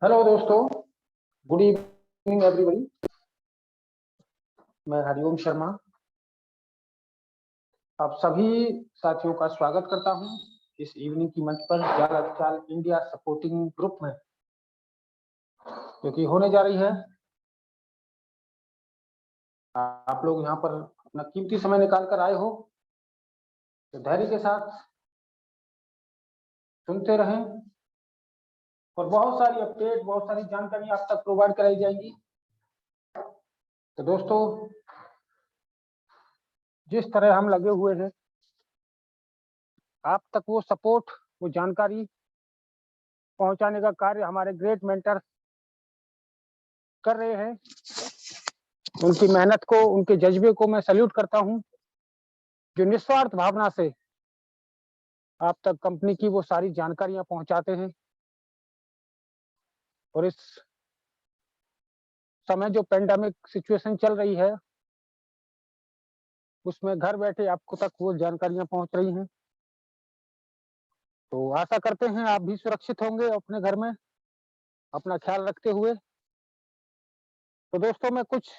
Hello दोस्तों, good evening everybody. मैं हरिओम शर्मा आप सभी साथियों का स्वागत करता हूं इस इवनिंग की मंच पर जाल चाल इंडिया सपोर्टिंग ग्रुप में, क्योंकि होने जा रही है। आप लोग यहां पर अपना कीमती समय निकाल कर आए हो, तो धैर्य के साथ सुनते रहें और बहुत सारी अपडेट, बहुत सारी जानकारी आप तक प्रोवाइड कराई जाएगी। तो दोस्तों, जिस तरह हम लगे हुए हैं, आप तक वो सपोर्ट, वो जानकारी पहुंचाने का कार्य हमारे ग्रेट मेंटर कर रहे हैं। उनकी मेहनत को, उनके जज्बे को मैं सैल्यूट करता हूं, जो निस्वार्थ भावना से आप तक कंपनी की वो सारी जानकारियां पहुंचाते हैं। और इस समय जो पेंडेमिक सिचुएशन चल रही है, उसमें घर बैठे आपको तक वो जानकारियां पहुंच रही हैं। तो आशा करते हैं आप भी सुरक्षित होंगे अपने घर में, अपना ख्याल रखते हुए। तो दोस्तों, मैं कुछ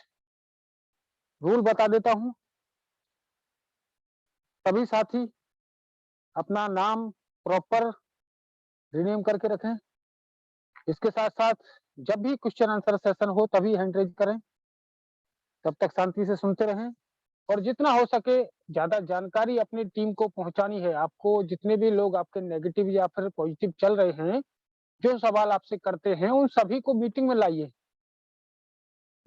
रूल बता देता हूं। सभी साथी अपना नाम प्रॉपर रिनेम करके रखें। इसके साथ साथ जब भी क्वेश्चन आंसर सेशन हो तभी हैंड रेज करें, तब तक शांति से सुनते रहें। और जितना हो सके ज्यादा जानकारी अपनी टीम को पहुंचानी है। आपको जितने भी लोग आपके नेगेटिव या फिर पॉजिटिव चल रहे हैं, जो सवाल आपसे करते हैं, उन सभी को मीटिंग में लाइए।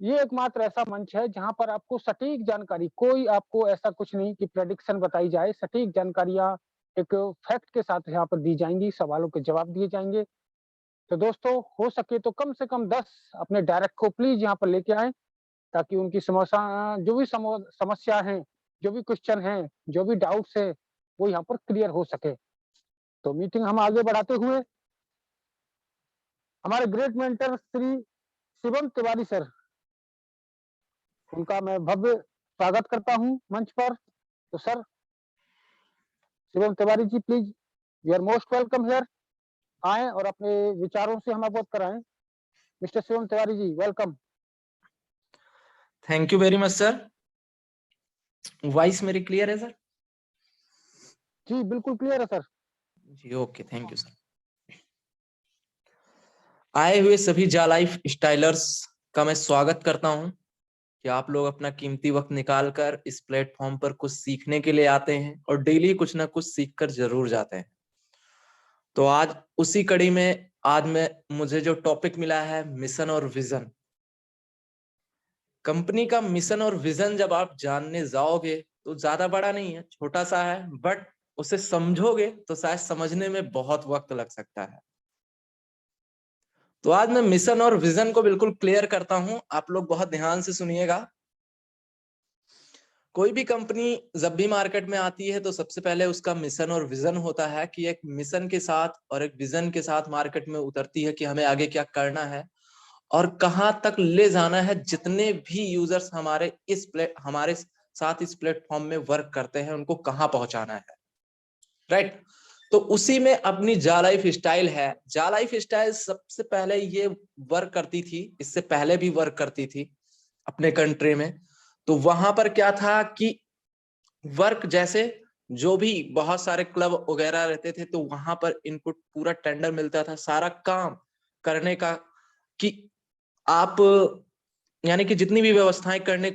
ये एकमात्र ऐसा मंच है जहां पर आपको सटीक जानकारी, कोई आपको ऐसा कुछ नहीं कि प्रेडिक्शन बताई जाए, सटीक जानकारियां एक फैक्ट के साथ यहाँ पर दी जाएंगी, सवालों के जवाब दिए जाएंगे। तो दोस्तों, हो सके तो कम से कम 10 अपने डायरेक्ट को प्लीज यहाँ पर लेके आए, ताकि उनकी समस्या, जो भी समस्या है, जो भी क्वेश्चन है, जो भी डाउट्स है, वो यहाँ पर क्लियर हो सके। तो मीटिंग हम आगे बढ़ाते हुए हमारे great mentor Shri Shivam Tiwari sir, उनका मैं भव्य स्वागत करता हूं मंच पर। तो sir Shivam Tiwari ji, please, you are most welcome here. आए और अपने विचारों से हम अवगत कराएं। Mister Shivam Tiwari ji, welcome. Thank you very much sir. Voice मेरी क्लियर है सर? जी बिल्कुल क्लियर है sir ji okay, thank you sir. आए हुए सभी जालाइफ स्टाइलर्स का मैं स्वागत करता हूं कि आप लोग अपना कीमती वक्त निकालकर इस प्लेटफॉर्म पर कुछ सीखने के लिए आते हैं और डेली कुछ ना कुछ सीखकर जरूर जाते हैं। तो आज उसी कड़ी में मुझे जो टॉपिक मिला है, मिशन और विजन। कंपनी का मिशन और विजन जब आप जानने जाओगे तो ज्यादा बड़ा नहीं है, छोटा सा है, बट उसे समझोगे तो शायद समझने में बहुत वक्त लग सकता है। तो आज मैं मिशन और विजन को बिल्कुल क्लियर करता हूं, आप लोग बहुत ध्यान से सुनिएगा। कोई भी कंपनी जब भी मार्केट में आती है तो सबसे पहले उसका मिशन और विजन होता है कि एक मिशन के साथ और एक विजन के साथ मार्केट में उतरती है कि हमें आगे क्या करना है और कहां तक ले जाना है। जितने भी यूजर्स हमारे साथ इस प्लेटफॉर्म में वर्क करते हैं, उनको कहां पहुंचाना है, राइट। तो उसी में अपनी जालाइफ स्टाइल है। जालाइफ स्टाइल सबसे पहले ये वर्क करती थी, इससे पहले भी वर्क करती थी अपने कंट्री में। तो वहां पर क्या था कि वर्क जैसे जो भी बहुत सारे क्लब वगैरह रहते थे, तो वहां पर इनपुट पूरा टेंडर मिलता था सारा काम करने का, कि आप यानी कि जितनी भी व्यवस्थाएं करने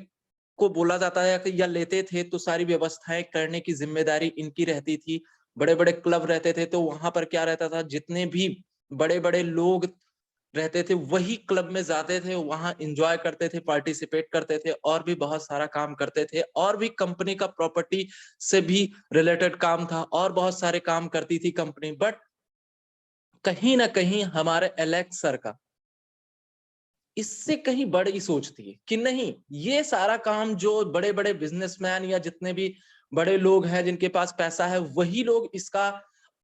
को बोला जाता है या लेते थे, तो सारी व्यवस्थाएं करने की जिम्मेदारी इनकी रहती थी। बड़े बड़े क्लब रहते थे तो वहां पर क्या रहता था, जितने भी बड़े बड़े लोग रहते थे वही क्लब में जाते थे, वहां एंजॉय करते थे, पार्टिसिपेट करते थे और भी बहुत सारा काम करते थे। और भी कंपनी का प्रॉपर्टी से भी रिलेटेड काम था और बहुत सारे काम करती थी कंपनी। बट कहीं ना कहीं हमारे एलेक्स सर का इससे कहीं बड़ी सोच थी कि नहीं, ये सारा काम जो बड़े बड़े बिजनेसमैन या जितने भी बड़े लोग हैं जिनके पास पैसा है, वही लोग इसका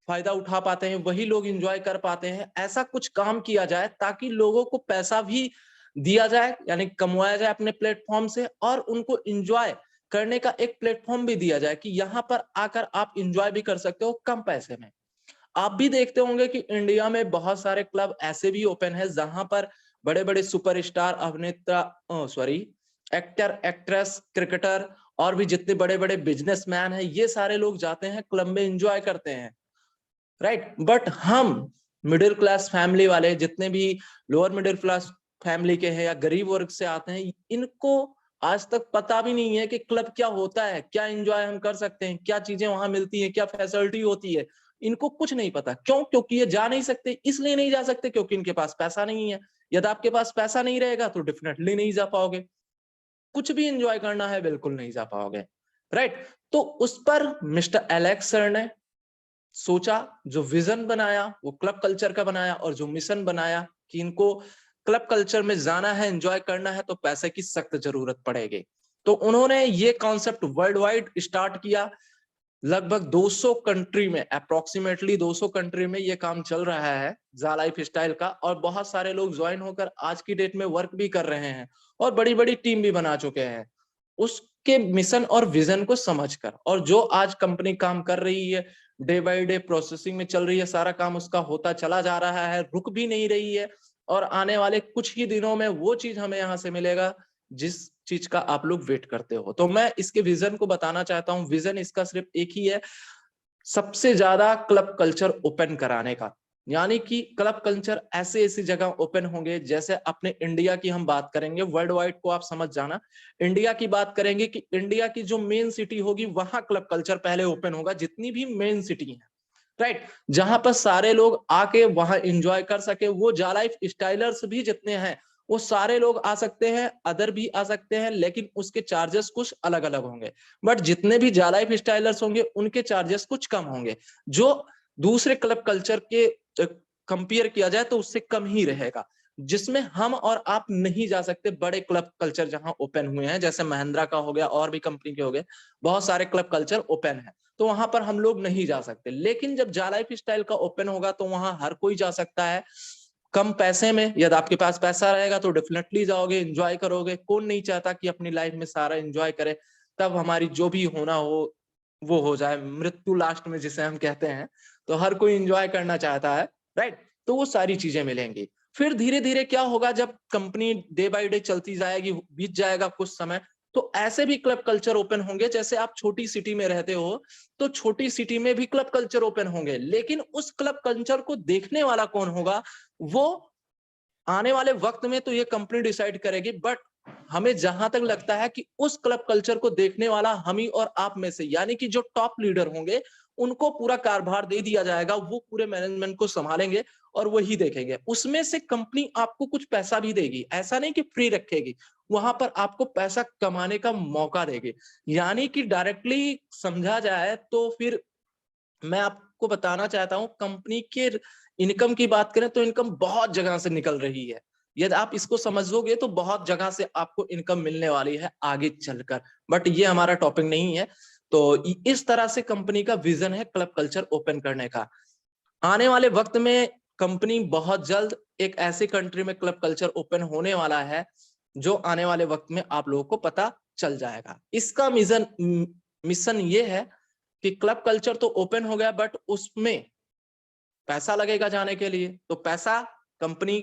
फायदा उठा पाते हैं, वही लोग एंजॉय कर पाते हैं। ऐसा कुछ काम किया जाए ताकि लोगों को पैसा भी दिया जाए, यानी कमवाया जाए अपने प्लेटफॉर्म से, और उनको एंजॉय करने का एक प्लेटफॉर्म भी दिया जाए कि यहाँ पर आकर आप एंजॉय भी कर सकते हो कम पैसे में। आप भी देखते होंगे कि इंडिया में बहुत सारे क्लब ऐसे भी ओपन है जहां पर बड़े बड़े सुपरस्टार अभिनेता एक्टर एक्ट्रेस क्रिकेटर और भी जितने बड़े बड़े बिजनेसमैन हैं, ये सारे लोग जाते हैं क्लब में एंजॉय करते हैं, राइट। बट हम मिडिल क्लास फैमिली वाले, जितने भी लोअर मिडिल क्लास फैमिली के हैं या गरीब वर्ग से आते हैं, इनको आज तक पता भी नहीं है कि क्लब क्या होता है, क्या एंजॉय हम कर सकते हैं, क्या चीजें वहां मिलती हैं, क्या फैसिलिटी होती है। इनको कुछ नहीं पता। क्यों? क्योंकि ये जा नहीं सकते। इसलिए नहीं जा सकते क्योंकि इनके पास पैसा नहीं है। यदि आपके पास पैसा नहीं रहेगा तो डेफिनेटली नहीं जा पाओगे। कुछ भी एंजॉय करना है बिल्कुल नहीं जा पाओगे, राइट। तो उस पर मिस्टर एलेक्स सर ने सोचा, जो विजन बनाया वो क्लब कल्चर का बनाया, और जो मिशन बनाया कि इनको क्लब कल्चर में जाना है, एंजॉय करना है, तो पैसे की सख्त जरूरत पड़ेगी। तो उन्होंने ये कॉन्सेप्ट वर्ल्ड वाइड स्टार्ट किया। लगभग 200 कंट्री में, अप्रोक्सीमेटली 200 कंट्री में ये काम चल रहा है जा लाइफ स्टाइल का, और बहुत सारे लोग ज्वाइन होकर आज की डेट में वर्क भी कर रहे हैं और बड़ी बड़ी टीम भी बना चुके हैं उसके मिशन और विजन को समझकर। और जो आज कंपनी काम कर रही है, डे बाय डे प्रोसेसिंग में चल रही है, सारा काम उसका होता चला जा रहा है, रुक भी नहीं रही है। और आने वाले कुछ ही दिनों में वो चीज हमें यहाँ से मिलेगा जिस चीज का आप लोग वेट करते हो। तो मैं इसके विजन को बताना चाहता हूँ। विजन इसका सिर्फ एक ही है, सबसे ज्यादा क्लब कल्चर ओपन कराने का। यानी कि क्लब कल्चर ऐसे ऐसी जगह ओपन होंगे, जैसे अपने इंडिया की हम बात करेंगे, वर्ल्ड वाइड को आप समझ जाना। इंडिया की बात करेंगे कि इंडिया की जो मेन सिटी होगी वहां क्लब कल्चर पहले ओपन होगा, जितनी भी मेन सिटी है, राइट। जहां पर सारे लोग आके वहां एंजॉय कर सके। वो जा लाइफ स्टाइलर्स भी जितने हैं वो सारे लोग आ सकते हैं, अदर भी आ सकते हैं, लेकिन उसके चार्जेस कुछ अलग अलग होंगे। बट जितने भी जा लाइफ स्टाइलर्स होंगे उनके चार्जेस कुछ कम होंगे, जो दूसरे क्लब कल्चर के कंपेयर किया जाए तो उससे कम ही रहेगा, जिसमें हम और आप नहीं जा सकते। बड़े क्लब कल्चर जहां ओपन हुए हैं, जैसे महिंद्रा का हो गया और भी कंपनी के हो गए, बहुत सारे क्लब कल्चर ओपन है, तो वहां पर हम लोग नहीं जा सकते। लेकिन जब जा लाइफ स्टाइल का ओपन होगा तो वहां हर कोई जा सकता है, कम पैसे में। यदि आपके पास पैसा रहेगा तो डेफिनेटली जाओगे, एंजॉय करोगे। कौन नहीं चाहता कि अपनी लाइफ में सारा एंजॉय करे, तब हमारी जो भी होना हो वो हो जाए, मृत्यु लास्ट में जिसे हम कहते हैं। तो हर कोई एंजॉय करना चाहता है, राइट। तो वो सारी चीजें मिलेंगी। फिर धीरे धीरे क्या होगा, जब कंपनी डे बाय डे चलती जाएगी, बीत जाएगा कुछ समय, तो ऐसे भी क्लब कल्चर ओपन होंगे। जैसे आप छोटी सिटी में रहते हो तो छोटी सिटी में भी क्लब कल्चर ओपन होंगे, लेकिन उस क्लब कल्चर को देखने वाला कौन होगा वो आने वाले वक्त में तो ये कंपनी डिसाइड करेगी। बट हमें जहां तक लगता है कि उस क्लब कल्चर को देखने वाला हम ही और आप में से, यानी कि जो टॉप लीडर होंगे उनको पूरा कारभार दे दिया जाएगा। वो पूरे मैनेजमेंट को संभालेंगे और वही देखेंगे। उसमें से कंपनी आपको कुछ पैसा भी देगी, ऐसा नहीं कि फ्री रखेगी, वहां पर आपको पैसा कमाने का मौका देगी। यानी कि डायरेक्टली समझा जाए तो फिर मैं आपको बताना चाहता हूं, कंपनी के इनकम की बात करें तो इनकम बहुत जगह से निकल रही है। यदि आप इसको समझोगे तो बहुत जगह से आपको इनकम मिलने वाली है आगे चलकर। बट ये हमारा टॉपिक नहीं है। तो इस तरह से कंपनी का विजन है क्लब कल्चर ओपन करने का। आने वाले वक्त में कंपनी बहुत जल्द एक ऐसे कंट्री में क्लब कल्चर ओपन होने वाला है जो आने वाले वक्त में आप लोगों को पता चल जाएगा। इसका मिशन ये है कि क्लब कल्चर तो ओपन हो गया, बट उसमें पैसा लगेगा जाने के लिए। तो पैसा, कंपनी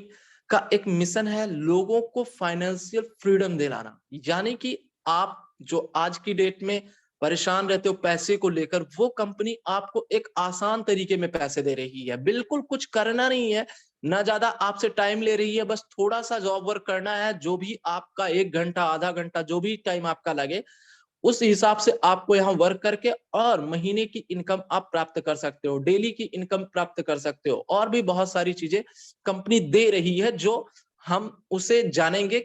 का एक मिशन है लोगों को फाइनेंशियल फ्रीडम दिलाना। यानी कि आप जो आज की डेट में परेशान रहते हो पैसे को लेकर, वो कंपनी आपको एक आसान तरीके में पैसे दे रही है। बिल्कुल कुछ करना नहीं है, ना ज्यादा आपसे टाइम ले रही है, बस थोड़ा सा जॉब वर्क करना है। जो भी आपका 1 घंटा, आधा घंटा, जो भी टाइम आपका लगे, उस हिसाब से आपको यहाँ वर्क करके और महीने की इनकम आप प्राप्त कर सकते हो, डेली की इनकम प्राप्त कर सकते हो। और भी बहुत सारी चीजें कंपनी दे रही है जो हम उसे जानेंगे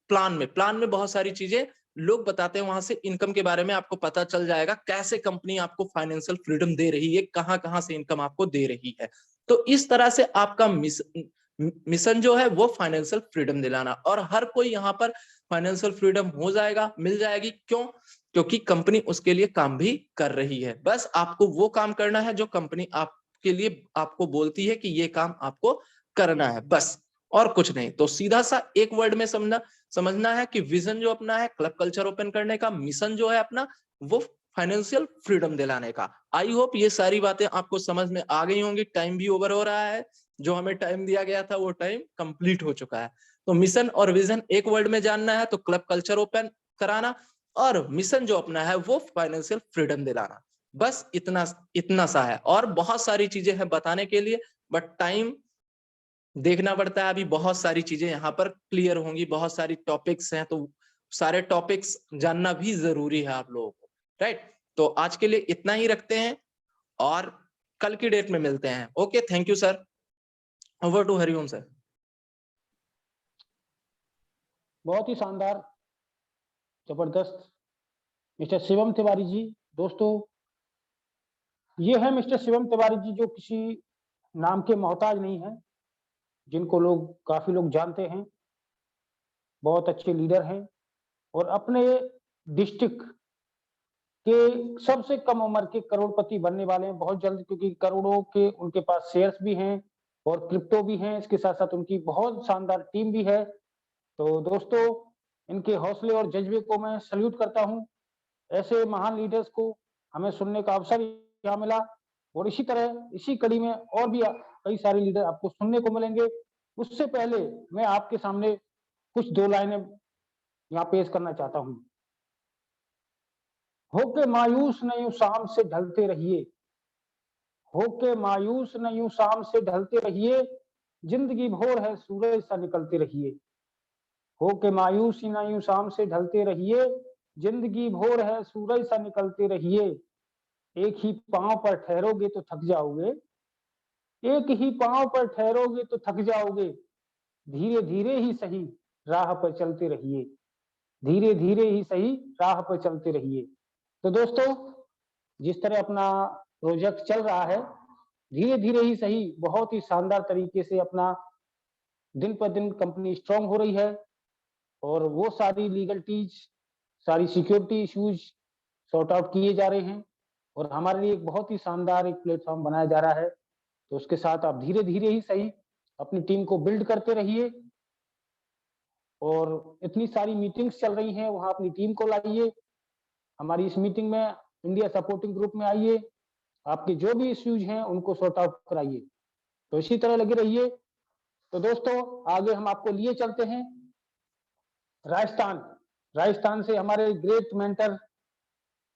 प्लान में बहुत सारी चीजें लोग बताते हैं, वहां से इनकम के बारे में आपको पता चल जाएगा, कैसे कंपनी आपको फाइनेंशियल फ्रीडम दे रही है, कहां कहां से इनकम आपको दे रही है। तो इस तरह से आपका मिशन जो है वो फाइनेंशियल फ्रीडम दिलाना, और हर कोई यहाँ पर फाइनेंशियल फ्रीडम हो जाएगा, मिल जाएगी। क्यों? क्योंकि कंपनी उसके लिए काम भी कर रही है। बस आपको वो काम करना है जो कंपनी आपके लिए आपको बोलती है कि ये काम आपको करना है, बस और कुछ नहीं। तो सीधा सा एक वर्ड में समझना है कि विजन जो अपना है क्लब कल्चर ओपन करने का, मिशन जो है अपना वो फाइनेंशियल फ्रीडम दिलाने का। आई होप ये सारी बातें आपको समझ में आ गई होंगी। टाइम भी ओवर हो रहा है, जो हमें टाइम दिया गया था वो टाइम कंप्लीट हो चुका है। तो मिशन और विजन एक वर्ड में जानना है तो क्लब कल्चर ओपन कराना, और मिशन जो अपना है वो फाइनेंशियल फ्रीडम दिलाना। बस इतना सा है, और बहुत सारी चीजें हैं बताने के लिए, बट टाइम देखना पड़ता है। अभी बहुत सारी चीजें यहाँ पर क्लियर होंगी, बहुत सारी टॉपिक्स हैं, तो सारे टॉपिक्स जानना भी जरूरी है आप लोगों को, राइट। तो आज के लिए इतना ही रखते हैं और कल की डेट में मिलते हैं। Okay, thank you sir. Over to Hariom sir. बहुत ही शानदार, जबरदस्त मिस्टर शिवम तिवारी जी। दोस्तों, ये है मिस्टर शिवम तिवारी जी, जो किसी नाम के मोहताज नहीं है, जिनको काफी लोग जानते हैं। बहुत अच्छे लीडर हैं और अपने डिस्ट्रिक्ट के सबसे कम उम्र के करोड़पति बनने वाले हैं बहुत जल्द, क्योंकि करोड़ों के उनके पास शेयर्स भी हैं और क्रिप्टो भी हैं। इसके साथ साथ उनकी बहुत शानदार टीम भी है। तो दोस्तों, इनके हौसले और जज्बे को मैं सल्यूट करता हूं। ऐसे महान लीडर्स को हमें सुनने का अवसर यहाँ मिला, और इसी तरह इसी कड़ी में और भी कई सारे लीडर आपको सुनने को मिलेंगे। उससे पहले मैं आपके सामने कुछ दो लाइनें यहाँ पेश करना चाहता हूँ। होके मायूस न यूं शाम से ढलते रहिए, होके मायूस न यूं शाम से ढलते रहिए, जिंदगी भोर है सूरज सा निकलते रहिए। होके मायूस न यूं शाम से ढलते रहिए, जिंदगी भोर है सूरज सा निकलते रहिए। एक ही पांव पर ठहरोगे तो थक जाओगे, एक ही पांव पर ठहरोगे तो थक जाओगे। धीरे धीरे ही सही राह पर चलते रहिए, धीरे धीरे ही सही राह पर चलते रहिए। तो दोस्तों, जिस तरह अपना प्रोजेक्ट चल रहा है, धीरे धीरे ही सही बहुत ही शानदार तरीके से अपना दिन पर दिन कंपनी स्ट्रांग हो रही है, और वो सारी लीगलिटीज, सारी सिक्योरिटी इश्यूज सॉर्ट आउट किए जा रहे हैं, और हमारे लिए एक बहुत ही शानदार एक प्लेटफॉर्म बनाया जा रहा है। तो उसके साथ आप धीरे धीरे ही सही अपनी टीम को बिल्ड करते रहिए, और इतनी सारी मीटिंग्स चल रही हैं, वहां अपनी टीम को लाइए। हमारी इस मीटिंग में इंडिया सपोर्टिंग ग्रुप में आइए, आपके जो भी इश्यूज हैं उनको सॉर्ट आउट कराइए। तो इसी तरह लगे रहिए। तो दोस्तों, आगे हम आपको लिए चलते हैं राजस्थान। राजस्थान से हमारे great mentor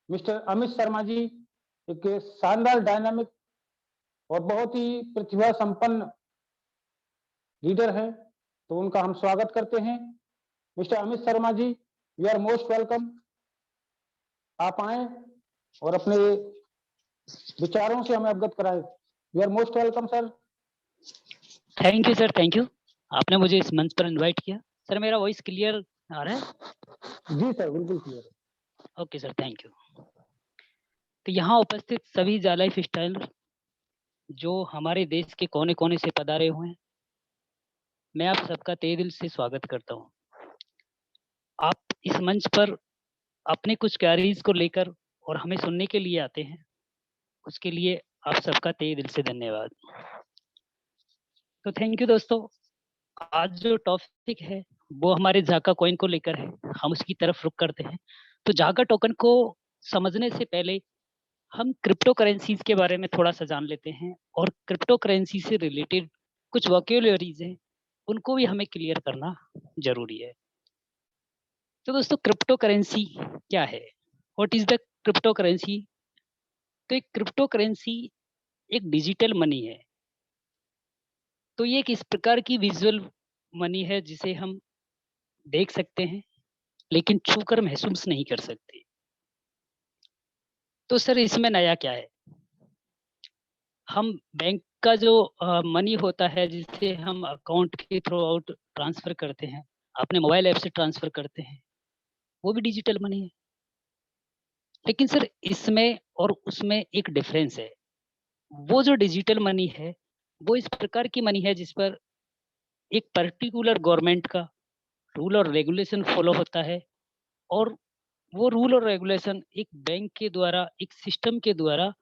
mister Amit Sharma ji, एक शानदार, डायनामिक और बहुत ही प्रतिभा संपन्न लीडर है। तो उनका हम स्वागत करते हैं। Mister Amit Sharma ji, you are most welcome. आप आए और अपने विचारों से हमें अवगत कराएं। You are most welcome sir. Thank you sir, thank you. आपने मुझे इस मंच पर इनवाइट किया। सर, मेरा वॉइस क्लियर आ रहा है? जी सर, बिल्कुल क्लियर है। Okay sir, thank you. तो यहाँ उपस्थित सभी जालाइफ स्टाइल जो हमारे देश के कोने कोने से पधारे हुए हैं, मैं आप सबका तहे दिल से स्वागत करता हूँ। आप इस मंच पर अपने कुछ क्वेरीज को लेकर और हमें सुनने के लिए आते हैं, उसके लिए आप सबका तहे दिल से धन्यवाद। तो थैंक यू दोस्तों। आज जो टॉपिक है वो हमारे जाका कॉइन को लेकर है, हम उसकी तरफ रुख करते हैं। तो जाका टोकन को समझने से पहले हम क्रिप्टो करेंसीज के बारे में थोड़ा सा जान लेते हैं, और क्रिप्टो करेंसी से रिलेटेड कुछ वोकैब्युलरीज हैं, उनको भी हमें क्लियर करना जरूरी है। तो दोस्तों, क्रिप्टो करेंसी क्या है? What is the crypto currency? तो एक क्रिप्टो करेंसी एक डिजिटल मनी है। तो ये एक इस प्रकार की विजुअल मनी है जिसे हम देख सकते हैं लेकिन छूकर महसूस नहीं कर सकते। तो सर, इसमें नया क्या है? हम बैंक का जो मनी होता है जिसे हम अकाउंट के थ्रू आउट ट्रांसफर करते हैं, अपने मोबाइल ऐप से ट्रांसफर करते हैं, वो भी डिजिटल मनी है। लेकिन सर, इसमें और उसमें एक डिफरेंस है। वो जो डिजिटल मनी है वो इस प्रकार की मनी है जिस पर एक पर्टिकुलर गवर्नमेंट का रूल और रेगुलेशन फॉलो होता है, और वो रूल और रेगुलेशन एक बैंक के द्वारा, एक सिस्टम के द्वारा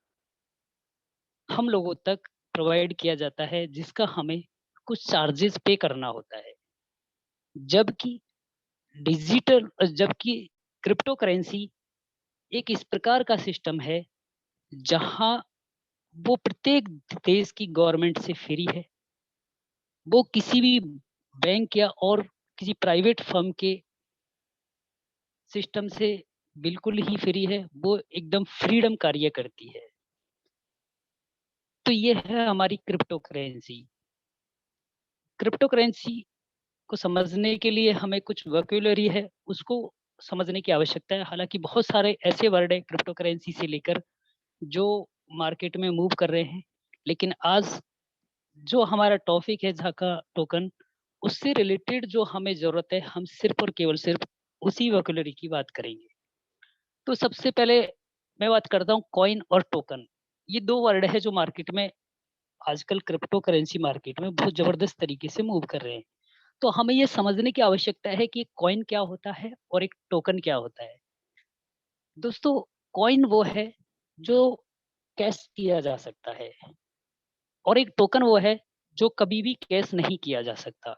हम लोगों तक प्रोवाइड किया जाता है, जिसका हमें कुछ चार्जेस पे करना होता है। जबकि जबकि क्रिप्टो करेंसी एक इस प्रकार का सिस्टम है जहां वो प्रत्येक देश की गवर्नमेंट से फ्री है, वो किसी भी बैंक या और किसी प्राइवेट फर्म के सिस्टम से बिल्कुल ही फ्री है, वो एकदम फ्रीडम कार्य करती है। तो ये है हमारी क्रिप्टो करेंसी। क्रिप्टो करेंसी को समझने के लिए हमें कुछ वोकैब्युलरी है, उसको समझने की आवश्यकता है। हालांकि बहुत सारे ऐसे वर्ड है क्रिप्टो करेंसी से लेकर जो मार्केट में मूव कर रहे हैं, लेकिन आज जो हमारा टॉपिक है झाका टोकन, उससे रिलेटेड जो हमें जरूरत है, हम सिर्फ और केवल सिर्फ उसी वोकैब्युलरी की बात करेंगे। तो सबसे पहले मैं बात करता हूँ कॉइन और टोकन। ये दो वर्ड है जो मार्केट में आजकल क्रिप्टो करेंसी मार्केट में बहुत जबरदस्त तरीके से मूव कर रहे हैं। तो हमें ये समझने की आवश्यकता है कि कॉइन क्या होता है और एक टोकन क्या होता है। दोस्तों, कॉइन वो है जो कैश किया जा सकता है और एक टोकन वो है जो कभी भी कैश नहीं किया जा सकता।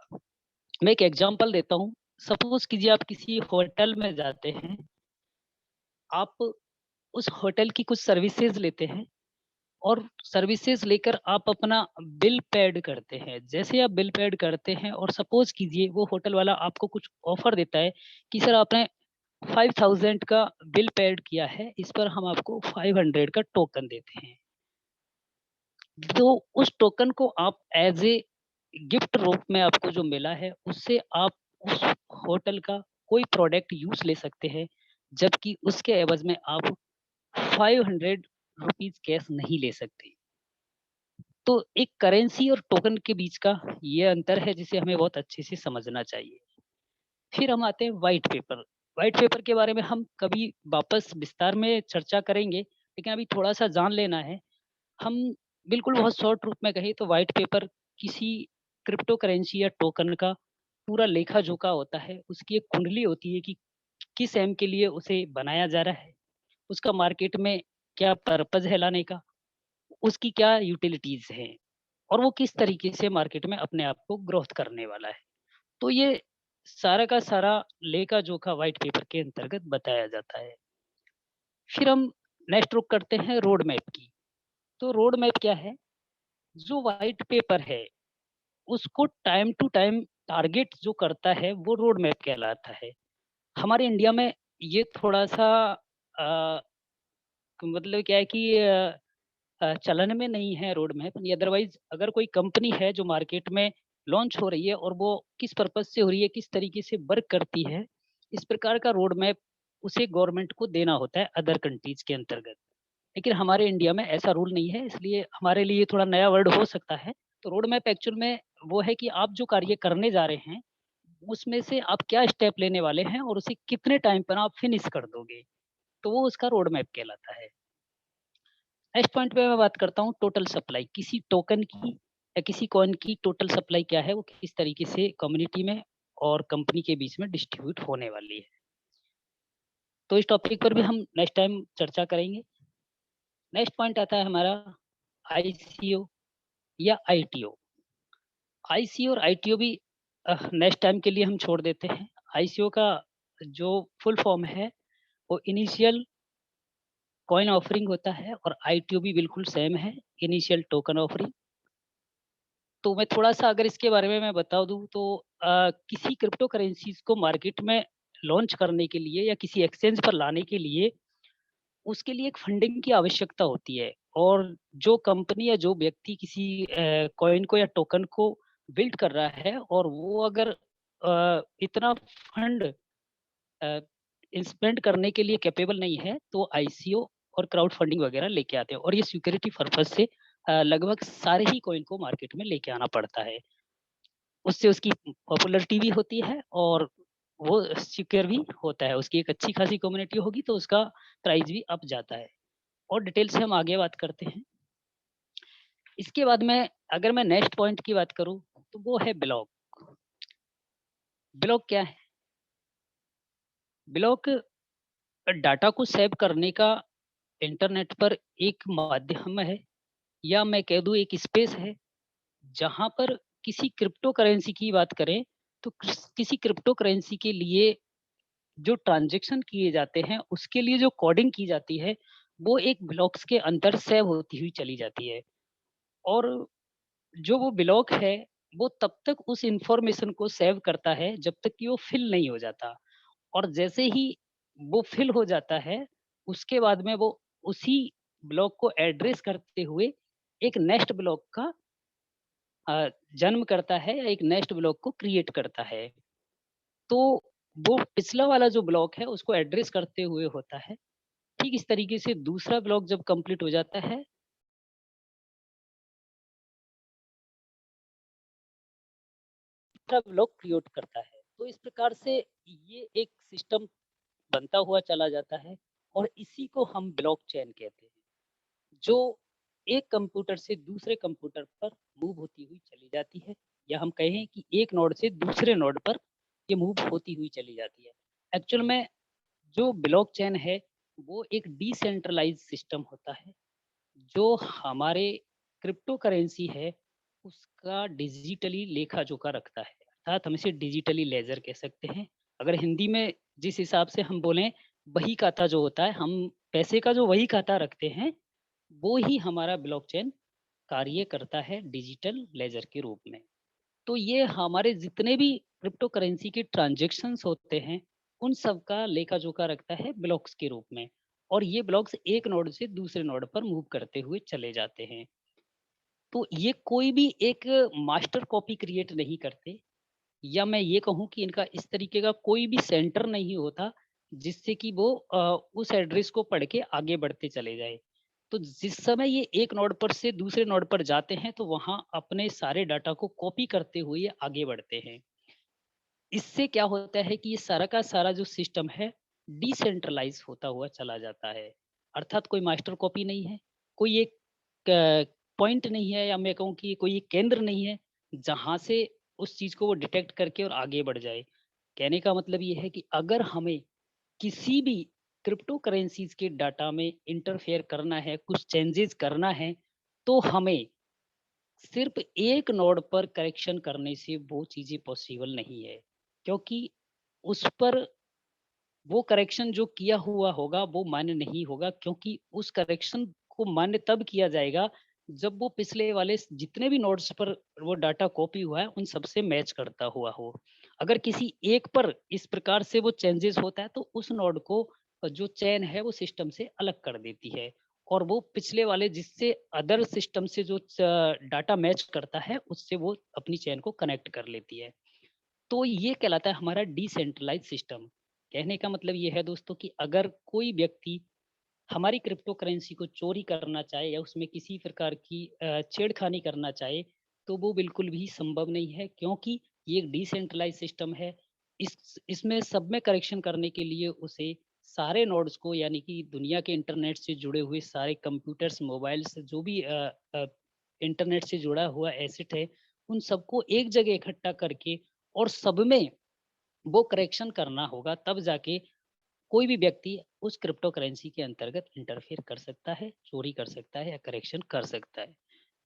मैं एक एग्जांपल देता हूँ। सपोज कीजिए आप किसी होटल में जाते हैं, आप उस होटल की कुछ सर्विसेज लेते हैं और सर्विसेज लेकर आप अपना बिल पेड करते हैं। जैसे आप बिल पेड करते हैं और सपोज कीजिए वो होटल वाला आपको कुछ ऑफर देता है कि सर आपने 5000 का बिल पेड किया है, इस पर हम आपको 500 का टोकन देते हैं। तो उस टोकन को आप एज ए गिफ्ट रूप में आपको जो मिला है, उससे आप उस होटल का कोई प्रोडक्ट यूज ले सकते हैं, जबकि उसके एवज में आप 500 रुपीज कैश नहीं ले सकते। तो एक करेंसी और टोकन के बीच का ये अंतर है जिसे हमें बहुत अच्छे से समझना चाहिए। फिर हम आते हैं व्हाइट पेपर। व्हाइट पेपर के बारे में हम कभी वापस विस्तार में चर्चा करेंगे, लेकिन अभी थोड़ा सा जान लेना है। हम बिल्कुल बहुत शॉर्ट रूप में कहें तो व्हाइट पेपर किसी क्रिप्टो करेंसी या टोकन का पूरा लेखा जोखा होता है। उसकी एक कुंडली होती है कि किस एम के लिए उसे बनाया जा रहा है, उसका मार्केट में क्या पर्पज है लाने का, उसकी क्या यूटिलिटीज हैं और वो किस तरीके से मार्केट में अपने आप को ग्रोथ करने वाला है। तो ये सारा का सारा लेखा जोखा व्हाइट पेपर के अंतर्गत बताया जाता है। फिर हम नेक्स्ट रुक करते हैं रोड मैप की। तो रोड मैप क्या है? जो व्हाइट पेपर है उसको टाइम टू टाइम टारगेट जो करता है वो रोड मैप कहलाता है। हमारे इंडिया में ये थोड़ा सा अ, मतलब क्या है कि चलन में नहीं है रोड मैप। अदरवाइज अगर कोई कंपनी है जो मार्केट में लॉन्च हो रही है और वो किस पर्पज से हो रही है, किस तरीके से वर्क करती है, इस प्रकार का रोड मैप उसे गवर्नमेंट को देना होता है अदर कंट्रीज के अंतर्गत। लेकिन हमारे इंडिया में ऐसा रूल नहीं है, इसलिए हमारे लिए थोड़ा नया वर्ड हो सकता है। तो रोड मैप एक्चुअल में वो है कि आप जो कार्य करने जा रहे हैं उसमें से आप क्या स्टेप लेने वाले हैं और उसे कितने टाइम पर आप फिनिश कर दोगे, तो वो उसका रोड मैप कहलाता है। नेक्स्ट पॉइंट पे मैं बात करता हूँ टोटल सप्लाई। किसी टोकन की या किसी कॉइन की टोटल सप्लाई क्या है, वो किस तरीके से कम्युनिटी में और कंपनी के बीच में डिस्ट्रीब्यूट होने वाली है। तो इस टॉपिक पर भी हम नेक्स्ट टाइम चर्चा करेंगे। नेक्स्ट पॉइंट आता है हमारा आईसीओ या आईटीओ। आईसीओ और आईटीओ भी नेक्स्ट टाइम के लिए हम छोड़ देते हैं। आईसीओ का जो फुल फॉर्म है वो इनिशियल कॉइन ऑफरिंग होता है और आईटीओ भी बिल्कुल सेम है, इनिशियल टोकन ऑफरिंग। तो मैं थोड़ा-सा अगर इसके बारे में मैं बता दूँ तो किसी क्रिप्टो करेंसीज़ को मार्केट में लॉन्च करने के लिए या किसी एक्सचेंज पर लाने के लिए, उसके लिए एक फंडिंग की आवश्यकता होती है। और जो कंपनी या जो व्यक्ति किसी कॉइन को या टोकन को बिल्ड कर रहा है और वो अगर इतना फंड अ, स्पेंड करने के लिए कैपेबल नहीं है, तो आईसीओ और क्राउड फंडिंग वगैरह लेके आते हैं और ये सिक्योरिटी पर्पज़ से लगभग सारे ही कॉइन को मार्केट में लेके आना पड़ता है। उससे उसकी पॉपुलैरिटी भी होती है और वो सिक्योर भी होता है। उसकी एक अच्छी खासी कम्युनिटी होगी तो उसका प्राइस भी अप जाता है। और डिटेल से हम आगे बात करते हैं। इसके बाद में अगर मैं नेक्स्ट पॉइंट की बात करूँ तो वो है ब्लॉक। ब्लॉक क्या है? ब्लॉक डाटा को सेव करने का इंटरनेट पर एक माध्यम है, या मैं कह दूँ एक स्पेस है, जहाँ पर किसी क्रिप्टो करेंसी की बात करें तो किसी क्रिप्टो करेंसी के लिए जो ट्रांजैक्शन किए जाते हैं उसके लिए जो कोडिंग की जाती है वो एक ब्लॉक्स के अंदर सेव होती हुई चली जाती है। और जो वो ब्लॉक है वो तब तक उस इंफॉर्मेशन को सेव करता है जब तक कि वो फिल नहीं हो जाता। और जैसे ही वो फिल हो जाता है उसके बाद में वो उसी ब्लॉक को एड्रेस करते हुए एक नेक्स्ट ब्लॉक का जन्म करता है या एक नेक्स्ट ब्लॉक को क्रिएट करता है। तो वो पिछला वाला जो ब्लॉक है उसको एड्रेस करते हुए होता है। ठीक इस तरीके से दूसरा ब्लॉक जब कंप्लीट हो जाता है, तीसरा ब्लॉक क्रिएट करता है। तो इस प्रकार से ये एक सिस्टम बनता हुआ चला जाता है और इसी को हम ब्लॉकचेन कहते हैं, जो एक कंप्यूटर से दूसरे कंप्यूटर पर मूव होती हुई चली जाती है, या हम कहें कि एक नोड से दूसरे नोड पर ये मूव होती हुई चली जाती है। एक्चुअल में जो ब्लॉकचेन है वो एक डिसेंट्रलाइज्ड सिस्टम होता है, जो हमारे क्रिप्टो करेंसी है उसका डिजिटली लेखा जोखा रखता है, अर्थात हम इसे डिजिटली लेजर कह सकते हैं। अगर हिंदी में जिस हिसाब से हम बोलें, बही खाता जो होता है, हम पैसे का जो वही खाता रखते हैं, वो ही हमारा ब्लॉकचेन कार्य करता है डिजिटल लेजर के रूप में। तो ये हमारे जितने भी क्रिप्टो करेंसी के ट्रांजैक्शंस होते हैं उन सब का लेखा जोखा रखता है ब्लॉक्स के रूप में। और ये ब्लॉक्स एक नोड से दूसरे नोड पर मूव करते हुए चले जाते हैं। तो ये कोई भी एक मास्टर कॉपी क्रिएट नहीं करते, या मैं ये कहूँ कि इनका इस तरीके का कोई भी सेंटर नहीं होता जिससे कि वो उस एड्रेस को पढ़ के आगे बढ़ते चले जाए। तो जिस समय ये एक नोड पर से दूसरे नोड पर जाते हैं तो वहां अपने सारे डाटा को कॉपी करते हुए ये आगे बढ़ते हैं। इससे क्या होता है कि ये सारा का सारा जो सिस्टम है डिसेंट्रलाइज होता हुआ चला जाता है। अर्थात कोई मास्टर कॉपी नहीं है, कोई एक पॉइंट नहीं है, या मैं कहूँ कि कोई एक केंद्र नहीं है जहां से उस चीज को वो डिटेक्ट करके और आगे बढ़ जाए। कहने का मतलब ये है कि अगर हमें किसी भी क्रिप्टो करेंसीज के डाटा में इंटरफेयर करना है, कुछ चेंजेस करना है, तो हमें सिर्फ एक नोड पर करेक्शन करने से वो चीजें पॉसिबल नहीं है, क्योंकि उस पर वो करेक्शन जो किया हुआ होगा वो मान्य नहीं होगा, क्योंकि उस करेक्शन को मान्य तब किया जाएगा जब वो पिछले वाले जितने भी नोड्स पर वो डाटा कॉपी हुआ है उन सबसे मैच करता हुआ हो। अगर किसी एक पर इस प्रकार से वो चेंजेस होता है तो उस नोड को जो चेन है वो सिस्टम से अलग कर देती है, और वो पिछले वाले जिससे अदर सिस्टम से जो डाटा मैच करता है उससे वो अपनी चेन को कनेक्ट कर लेती है। तो ये कहलाता है हमारा डिसेंट्रलाइज सिस्टम। कहने का मतलब ये है दोस्तों कि अगर कोई व्यक्ति हमारी क्रिप्टो करेंसी को चोरी करना चाहे या उसमें किसी प्रकार की छेड़खानी करना चाहे तो वो बिल्कुल भी संभव नहीं है, क्योंकि ये एक डिसेंट्रलाइज सिस्टम है। इसमें सब में करेक्शन करने के लिए उसे सारे नोड्स को, यानी कि दुनिया के इंटरनेट से जुड़े हुए सारे कंप्यूटर्स, मोबाइल्स, जो भी इंटरनेट से जुड़ा हुआ एसेट है, उन सबको एक जगह इकट्ठा करके और सब में वो करेक्शन करना होगा, तब जाके कोई भी व्यक्ति उस क्रिप्टो करेंसी के अंतर्गत इंटरफेयर कर सकता है, चोरी कर सकता है या करेक्शन कर सकता है।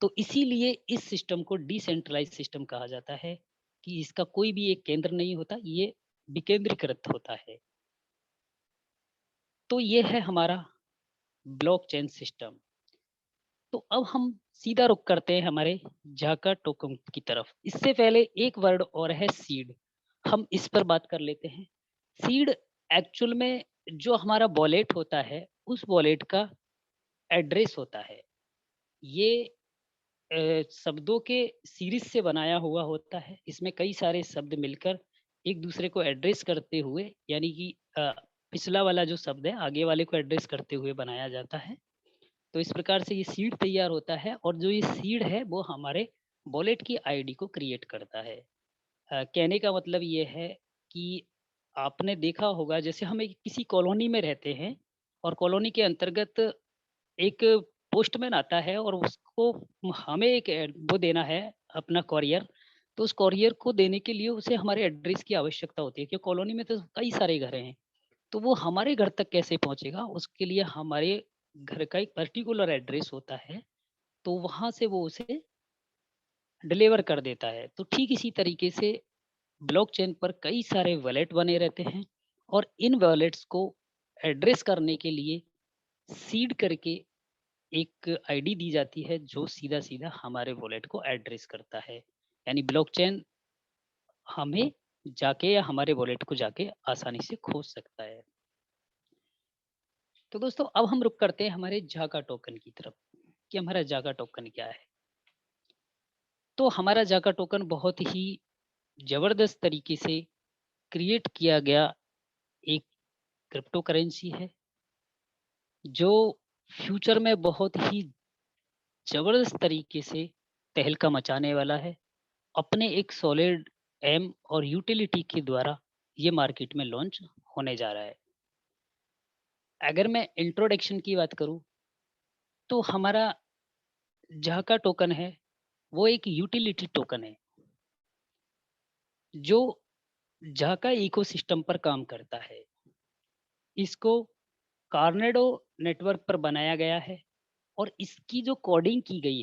तो इसीलिए इस सिस्टम को डिसेंट्रलाइज सिस्टम कहा जाता है, कि इसका कोई भी एक केंद्र नहीं होता, ये विकेंद्रीकृत होता है। तो ये है हमारा ब्लॉकचेन सिस्टम। तो अब हम सीधा रुख करते हैं हमारे जाका टोकन की तरफ। इससे पहले एक वर्ड और है सीड, हम इस पर बात कर लेते हैं। सीड एक्चुअल में जो हमारा वॉलेट होता है उस वॉलेट का एड्रेस होता है। ये शब्दों के सीरीज से बनाया हुआ होता है, इसमें कई सारे शब्द मिलकर एक दूसरे को एड्रेस करते हुए, यानी कि पिछला वाला जो शब्द है आगे वाले को एड्रेस करते हुए बनाया जाता है। तो इस प्रकार से ये सीड तैयार होता है, और जो ये सीड है वो हमारे वॉलेट की आईडी को क्रिएट करता है। कहने का मतलब ये है कि आपने देखा होगा, जैसे हम एक किसी कॉलोनी में रहते हैं और कॉलोनी के अंतर्गत एक पोस्टमैन आता है और उसको हमें एक वो देना है अपना कॉरियर। तो उस कॉरियर को देने के लिए उसे हमारे एड्रेस की आवश्यकता होती है, क्योंकि कॉलोनी में तो कई सारे घर हैं। तो वो हमारे घर तक कैसे पहुंचेगा, उसके लिए हमारे घर का एक पर्टिकुलर एड्रेस होता है, तो वहां से वो उसे डिलीवर कर देता है। तो ठीक इसी तरीके से ब्लॉकचेन पर कई सारे वॉलेट बने रहते हैं, और इन वॉलेट्स को एड्रेस करने के लिए सीड करके एक आईडी दी जाती है जो सीधा सीधा हमारे वॉलेट को एड्रेस करता है। यानी ब्लॉकचेन हमें जाके या हमारे वॉलेट को जाके आसानी से खोज सकता है। तो दोस्तों अब हम रुक करते हैं हमारे जागा टोकन की तरफ कि हमारा जागा टोकन क्या है। तो हमारा जागा टोकन बहुत ही जबरदस्त तरीके से क्रिएट किया गया एक क्रिप्टो करेंसी है जो फ्यूचर में बहुत ही जबरदस्त तरीके से तहलका मचाने वाला है। अपने एक सॉलिड एम और यूटिलिटी के द्वारा ये मार्केट में लॉन्च होने जा रहा है। अगर मैं इंट्रोडक्शन की बात करूं तो हमारा जाका टोकन है वो एक यूटिलिटी टोकन है जो जाका इकोसिस्टम पर काम करता है। इसको कार्नेडो नेटवर्क पर बनाया गया है और इसकी जो कोडिंग की गई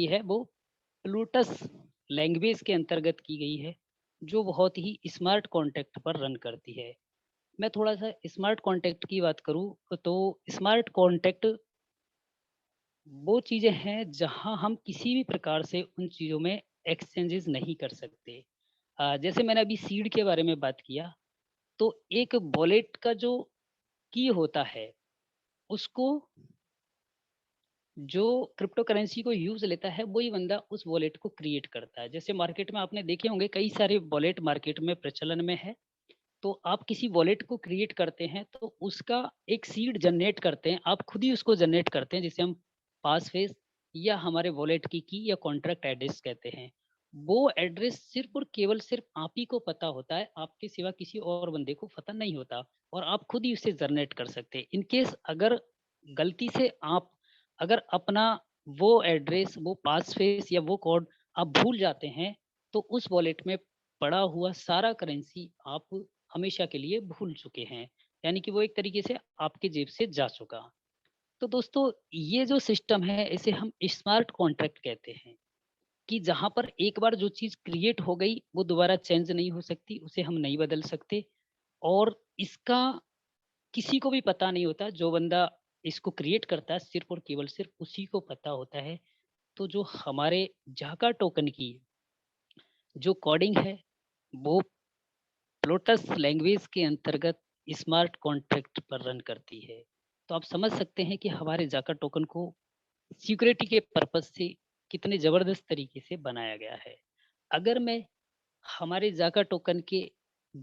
है वो प्लूटस लैंग्वेज के अंतर्गत की गई है जो बहुत ही स्मार्ट कॉन्ट्रैक्ट पर रन करती है। मैं थोड़ा सा स्मार्ट कॉन्ट्रैक्ट की बात करूं तो स्मार्ट कॉन्ट्रैक्ट वो चीजें हैं जहां हम किसी भी प्रकार से उन चीजों में एक्सचेंजेस नहीं कर सकते। जैसे मैंने अभी सीड के बारे में बात किया तो एक वॉलेट का जो की होता है उसको जो क्रिप्टो करेंसी को यूज लेता है वही बंदा उस वॉलेट को क्रिएट करता है। जैसे मार्केट में आपने देखे होंगे कई सारे वॉलेट मार्केट में प्रचलन में है। तो आप किसी वॉलेट को क्रिएट करते हैं तो उसका एक सीड जनरेट करते हैं, आप खुद ही उसको जनरेट करते हैं जिसे हम पास फेज या हमारे वॉलेट की या कॉन्ट्रैक्ट एड्रेस कहते हैं। वो एड्रेस सिर्फ और केवल सिर्फ आप ही को पता होता है, आपके सिवा किसी और बंदे को पता नहीं होता और आप खुद ही उसे जनरेट कर सकते हैं। इनकेस अगर गलती से आप अगर अपना वो एड्रेस वो पास फेज या वो कोड आप भूल जाते हैं तो उस वॉलेट में पड़ा हुआ सारा करेंसी आप हमेशा के लिए भूल चुके हैं। यानी कि वो एक तरीके से आपके जेब से जा चुका। तो दोस्तों ये जो सिस्टम है इसे हम स्मार्ट कॉन्ट्रैक्ट कहते हैं कि जहां पर एक बार जो चीज क्रिएट हो गई वो दोबारा चेंज नहीं हो सकती, उसे हम नहीं बदल सकते और इसका किसी को भी पता नहीं होता। जो बंदा इसको क्रिएट करता है सिर्फ और केवल सिर्फ उसी को पता होता है। तो जो हमारे जाका टोकन की जो कोडिंग है वो प्लोटस लैंग्वेज के अंतर्गत स्मार्ट कॉन्ट्रैक्ट पर रन करती है। तो आप समझ सकते हैं कि हमारे जाका टोकन को सिक्योरिटी के पर्पज से कितने जबरदस्त तरीके से बनाया गया है। अगर मैं हमारे जाका टोकन के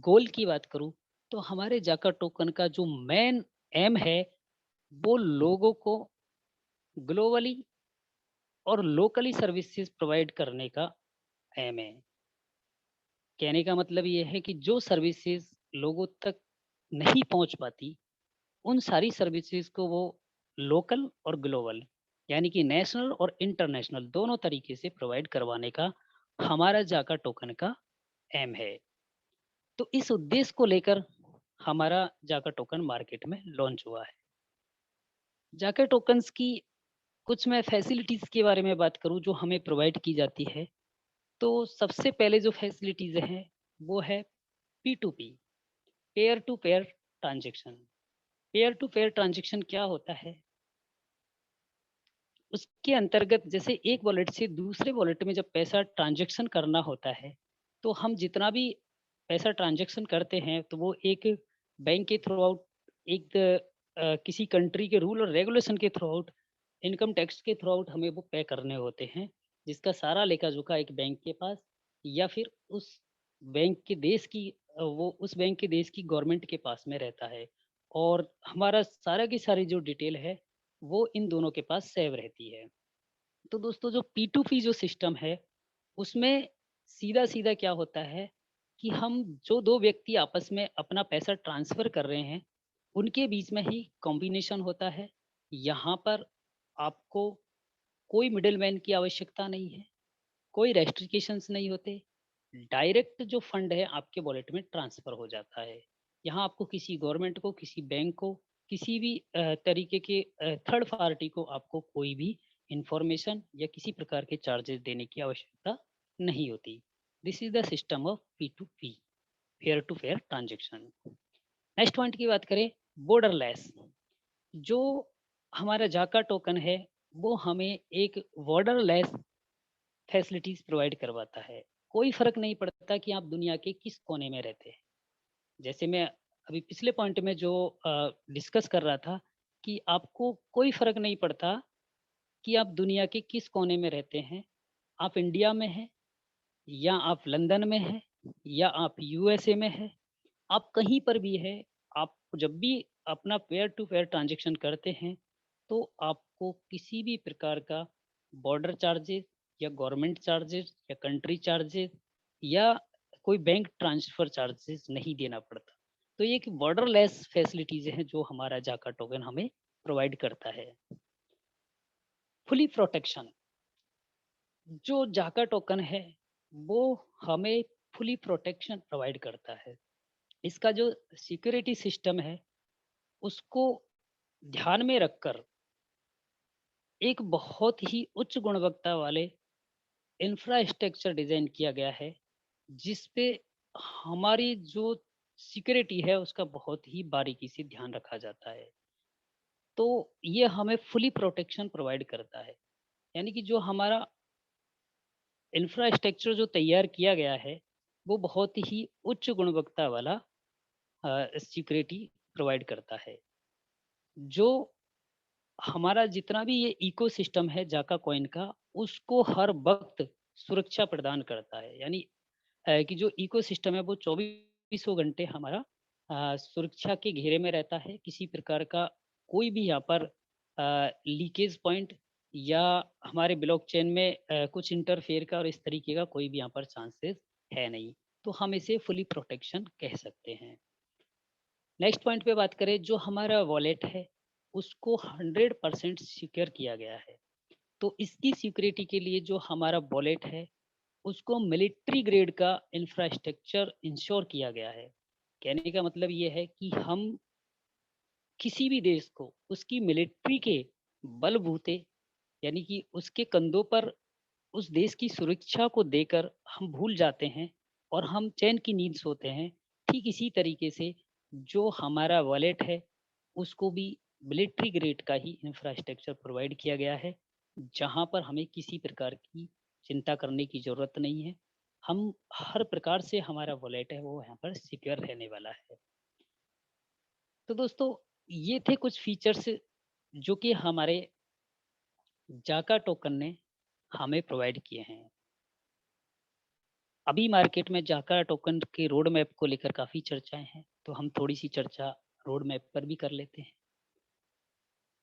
गोल की बात करूं तो हमारे जाका टोकन का जो मेन एम है वो लोगों को ग्लोबली और लोकली सर्विसेज प्रोवाइड करने का एम है। कहने का मतलब ये है कि जो सर्विसेज लोगों तक नहीं पहुंच पाती उन सारी सर्विसेज को वो लोकल और ग्लोबल यानी कि नेशनल और इंटरनेशनल दोनों तरीके से प्रोवाइड करवाने का हमारा जाका टोकन का एम है। तो इस उद्देश्य को लेकर हमारा जाका टोकन मार्केट में लॉन्च हुआ है। जाका टोकन्स की कुछ मैं फैसिलिटीज के बारे में बात करूं जो हमें प्रोवाइड की जाती है तो सबसे पहले जो फैसिलिटीज हैं वो है P2P, pair to pair transaction. Pair to pair transaction क्या होता है? उसके अंतर्गत जैसे एक वॉलेट से दूसरे वॉलेट में जब पैसा ट्रांजैक्शन करना होता है तो हम जितना भी पैसा ट्रांजैक्शन करते हैं तो वो एक बैंक के थ्रू आउट एक किसी कंट्री के रूल और रेगुलेशन के थ्रू आउट इनकम टैक्स के थ्रू आउट हमें वो पे करने होते हैं जिसका सारा लेखा जोखा एक बैंक के पास या फिर उस बैंक के देश की वो उस बैंक के देश की गवर्नमेंट के पास में रहता है और हमारा सारा की सारी जो डिटेल है वो इन दोनों के पास सेव रहती है। तो दोस्तों जो P2P जो सिस्टम है उसमें सीधा सीधा क्या होता है कि हम जो दो व्यक्ति आपस में अपना पैसा ट्रांसफर कर रहे हैं उनके बीच में ही कॉम्बिनेशन होता है। यहाँ पर आपको कोई मिडिलमैन की आवश्यकता नहीं है, कोई रेस्ट्रिक्शंस नहीं होते, डायरेक्ट जो फंड है आपके वॉलेट में ट्रांसफर हो जाता है। यहाँ आपको किसी गवर्नमेंट को किसी बैंक को किसी भी तरीके के थर्ड पार्टी को आपको कोई भी इंफॉर्मेशन या किसी प्रकार के चार्जेस देने की आवश्यकता नहीं होती। This is the system of P2P, fair to fair transaction. Next point की बात करें, बॉर्डरलेस। जो हमारा जाका टोकन है वो हमें एक बॉर्डरलेस फैसिलिटीज प्रोवाइड करवाता है। कोई फर्क नहीं पड़ता कि आप दुनिया के किस कोने में रहते हैं। जैसे मैं अभी पिछले पॉइंट में जो डिस्कस कर रहा था कि आपको कोई फर्क नहीं पड़ता कि आप दुनिया के किस कोने में रहते हैं, आप इंडिया में हैं या आप लंदन में हैं या आप यूएसए में हैं, आप कहीं पर भी है, आप जब भी अपना पेयर टू पेयर ट्रांजेक्शन करते हैं तो आपको किसी भी प्रकार का बॉर्डर चार्जेस या गवर्नमेंट चार्जेस या कंट्री चार्जेस या कोई बैंक ट्रांसफर चार्जेस नहीं देना पड़ता। तो ये एक बॉर्डरलेस फैसिलिटीज हैं जो हमारा जाका टोकन हमें प्रोवाइड करता है। फुली प्रोटेक्शन, जो जाका टोकन है वो हमें फुली प्रोटेक्शन प्रोवाइड करता है। इसका जो सिक्योरिटी सिस्टम है उसको ध्यान में रखकर एक बहुत ही उच्च गुणवत्ता वाले इंफ्रास्ट्रक्चर डिजाइन किया गया है, जिस पे हमारी जो सिक्योरिटी है उसका बहुत ही बारीकी से ध्यान रखा जाता है। तो ये हमें फुली प्रोटेक्शन प्रोवाइड करता है, यानी कि जो हमारा इंफ्रास्ट्रक्चर जो तैयार किया गया है वो बहुत ही उच्च गुणवत्ता वाला सिक्योरिटी प्रोवाइड करता है। जो हमारा जितना भी ये इकोसिस्टम है जाका कॉइन का, उसको हर वक्त सुरक्षा प्रदान करता है। यानी कि जो इकोसिस्टम है वो 24 घंटे हमारा सुरक्षा के घेरे में रहता है। किसी प्रकार का कोई भी यहाँ पर लीकेज पॉइंट या हमारे ब्लॉकचेन में कुछ इंटरफेयर का और इस तरीके का कोई भी यहाँ पर चांसेस है नहीं। तो हम इसे फुली प्रोटेक्शन कह सकते हैं। नेक्स्ट पॉइंट पे बात करें, जो हमारा वॉलेट है उसको 100% सिक्योर किया गया है। तो इसकी सिक्योरिटी के लिए जो हमारा वॉलेट है उसको मिलिट्री ग्रेड का इंफ्रास्ट्रक्चर इंश्योर किया गया है। कहने का मतलब ये है कि हम किसी भी देश को उसकी मिलिट्री के बलबूते, यानी कि उसके कंधों पर उस देश की सुरक्षा को देकर हम भूल जाते हैं और हम चैन की नींद सोते हैं। ठीक इसी तरीके से जो हमारा वॉलेट है उसको भी मिलिट्री ग्रेड का ही इंफ्रास्ट्रक्चर प्रोवाइड किया गया है, जहां पर हमें किसी प्रकार की चिंता करने की जरूरत नहीं है। हम हर प्रकार से हमारा वॉलेट है वो यहाँ पर सिक्योर रहने वाला है। तो दोस्तों, ये थे कुछ फीचर्स जो कि हमारे जाका टोकन ने हमें प्रोवाइड किए हैं। अभी मार्केट में जाका टोकन के रोड मैप को लेकर काफ़ी चर्चाएं हैं, तो हम थोड़ी सी चर्चा रोड मैप पर भी कर लेते हैं।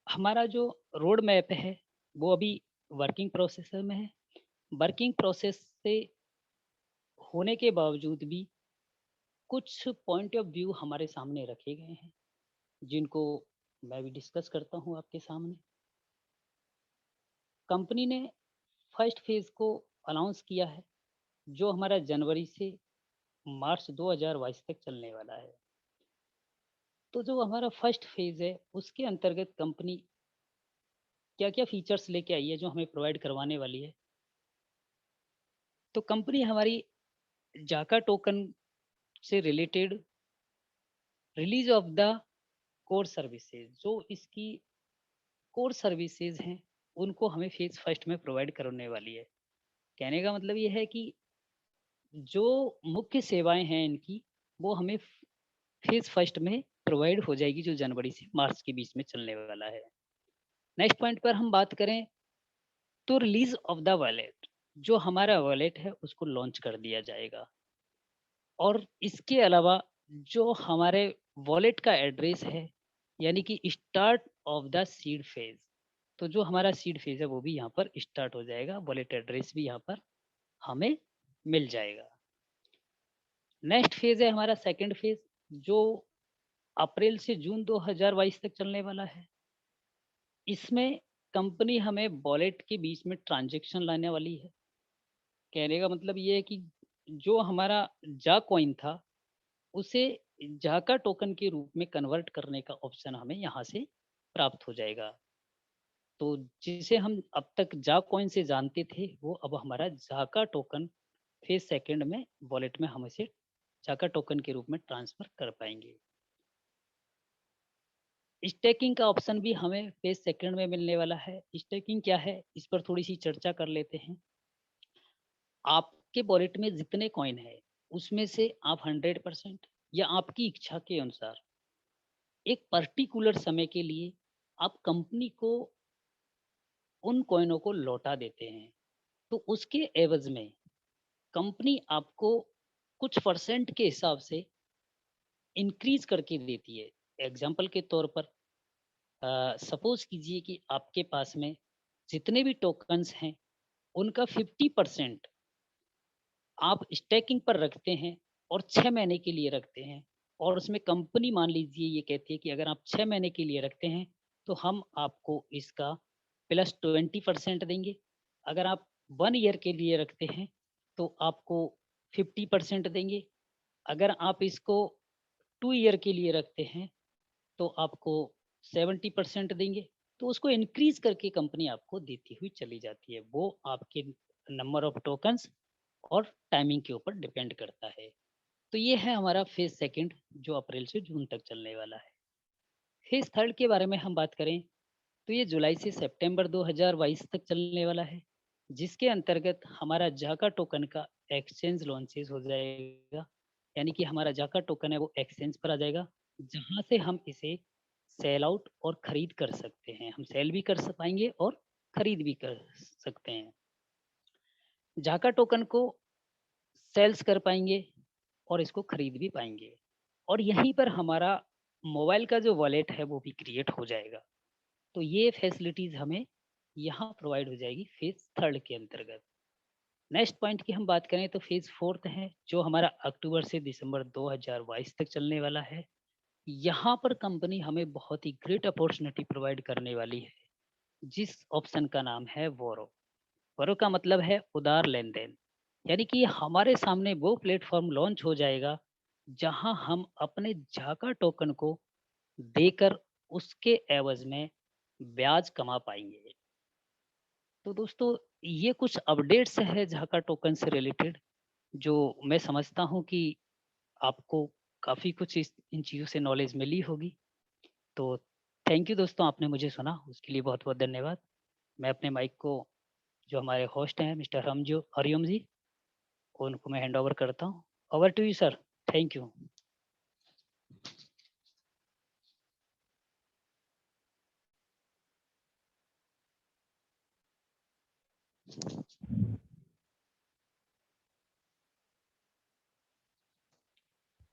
हमारा जो रोड मैप है वो अभी वर्किंग प्रोसेस में है। वर्किंग प्रोसेस से होने के बावजूद भी कुछ पॉइंट ऑफ व्यू हमारे सामने रखे गए हैं, जिनको मैं भी डिस्कस करता हूँ आपके सामने। कंपनी ने फर्स्ट फेज को अनाउंस किया है, जो हमारा जनवरी से मार्च 2022 तक चलने वाला है। तो जो हमारा फर्स्ट फेज है उसके अंतर्गत कंपनी क्या क्या फीचर्स लेके आई है जो हमें प्रोवाइड करवाने वाली है। तो कंपनी हमारी जाका टोकन से related release of the core services, जो इसकी कोर सर्विसेज हैं उनको हमें फेज फर्स्ट में प्रोवाइड करने वाली है। कहने का मतलब ये है कि जो मुख्य सेवाएं हैं इनकी वो हमें फेज फर्स्ट में प्रोवाइड हो जाएगी, जो जनवरी से मार्च के बीच में चलने वाला है। नेक्स्ट पॉइंट पर हम बात करें तो रिलीज ऑफ द वॉलेट, जो हमारा वॉलेट है उसको लॉन्च कर दिया जाएगा। और इसके अलावा जो हमारे वॉलेट का एड्रेस है, यानी कि start of the seed phase, तो जो हमारा सीड फेज है वो भी यहाँ पर स्टार्ट हो जाएगा, वॉलेट एड्रेस भी यहाँ पर हमें मिल जाएगा। नेक्स्ट फेज है हमारा सेकंड फेज, जो अप्रैल से जून 2022 तक चलने वाला है। इसमें कंपनी हमें वॉलेट के बीच में ट्रांजैक्शन लाने वाली है। कहने का मतलब ये है कि जो हमारा जा कॉइन था उसे जाका टोकन के रूप में कन्वर्ट करने का ऑप्शन हमें यहाँ से प्राप्त हो जाएगा। तो जिसे हम अब तक जा कॉइन से जानते थे वो अब हमारा जाका टोकन फेज सेकंड में वॉलेट में हम इसे जाका टोकन के रूप में ट्रांसफर कर पाएंगे। स्टेकिंग का ऑप्शन भी हमें फेज सेकंड में मिलने वाला है। स्टेकिंग क्या है, इस पर थोड़ी सी चर्चा कर लेते हैं। आपके वॉलेट में जितने कॉइन है उसमें से आप 100% या आपकी इच्छा के अनुसार एक पर्टिकुलर समय के लिए आप कंपनी को उन कॉइनों को लौटा देते हैं। तो उसके एवज में कंपनी आपको कुछ परसेंट के हिसाब से इंक्रीज करके देती है। एग्जाम्पल के तौर पर सपोज कीजिए कि आपके पास में जितने भी टोकन्स हैं उनका 50% आप स्टैकिंग पर रखते हैं और 6 महीने के लिए रखते हैं, और उसमें कंपनी मान लीजिए ये कहती है कि अगर आप 6 महीने के लिए रखते हैं तो हम आपको इसका प्लस 20% देंगे। अगर आप 1 ईयर के लिए रखते हैं तो आपको 50% देंगे। अगर आप इसको 2 ईयर के लिए रखते हैं तो आपको 70% देंगे। तो उसको इंक्रीज करके कंपनी आपको देती हुई चली जाती है। वो आपके नंबर ऑफ टोकन्स और टाइमिंग के ऊपर डिपेंड करता है। तो ये है हमारा फेज सेकंड जो अप्रैल से जून तक चलने वाला है। फेज थर्ड के बारे में हम बात करें तो ये जुलाई से सितंबर 2022 तक चलने वाला है, जिसके अंतर्गत हमारा जाका टोकन का एक्सचेंज लॉन्चेस हो जाएगा। यानी कि हमारा जाका टोकन है वो एक्सचेंज पर आ जाएगा, जहां से हम इसे सेल आउट और खरीद कर सकते हैं। हम सेल भी कर पाएंगे और खरीद भी कर सकते हैं। जाका टोकन को सेल्स कर पाएंगे और इसको खरीद भी पाएंगे, और यहीं पर हमारा मोबाइल का जो वॉलेट है वो भी क्रिएट हो जाएगा। तो ये फैसिलिटीज हमें यहाँ प्रोवाइड हो जाएगी फेज थर्ड के अंतर्गत। नेक्स्ट पॉइंट की हम बात करें तो फेज फोर्थ है, जो हमारा अक्टूबर से दिसंबर 2022 तक चलने वाला है। यहाँ पर कंपनी हमें बहुत ही ग्रेट अपॉर्चुनिटी प्रोवाइड करने वाली है, जिस ऑप्शन का नाम है वोरो। वोरो का मतलब है उदार लेन देन। यानी कि हमारे सामने वो प्लेटफॉर्म लॉन्च हो जाएगा जहां हम अपने जाका टोकन को देकर उसके एवज में ब्याज कमा पाएंगे। तो दोस्तों, ये कुछ अपडेट्स है जाका टोकन से रिलेटेड, जो मैं समझता हूँ कि आपको काफ़ी कुछ इन चीज़ों से नॉलेज मिली होगी। तो थैंक यू दोस्तों, आपने मुझे सुना उसके लिए बहुत बहुत धन्यवाद। मैं अपने माइक को जो हमारे होस्ट हैं मिस्टर हरिओम जी, उनको मैं हैंड ओवर करता हूँ। Over to you sir. Thank you.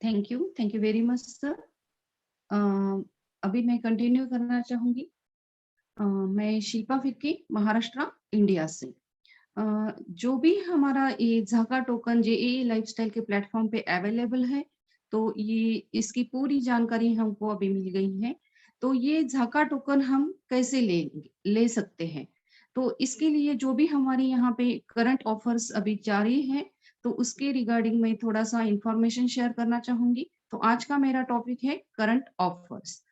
Thank you very much sir. अभी मैं कंटिन्यू करना चाहूंगी। मैं शिल्पा फिक्की, महाराष्ट्र, इंडिया से। जो भी हमारा ये जाका टोकन जेईई लाइफस्टाइल के प्लेटफॉर्म पे अवेलेबल है, तो ये इसकी पूरी जानकारी हमको अभी मिल गई है। तो ये जाका टोकन हम कैसे ले सकते हैं, तो इसके लिए जो भी हमारे यहाँ पे करंट ऑफर्स अभी जारी है, तो उसके रिगार्डिंग मैं थोड़ा सा इंफॉर्मेशन शेयर करना चाहूंगी। तो आज का मेरा टॉपिक है करंट ऑफर्स।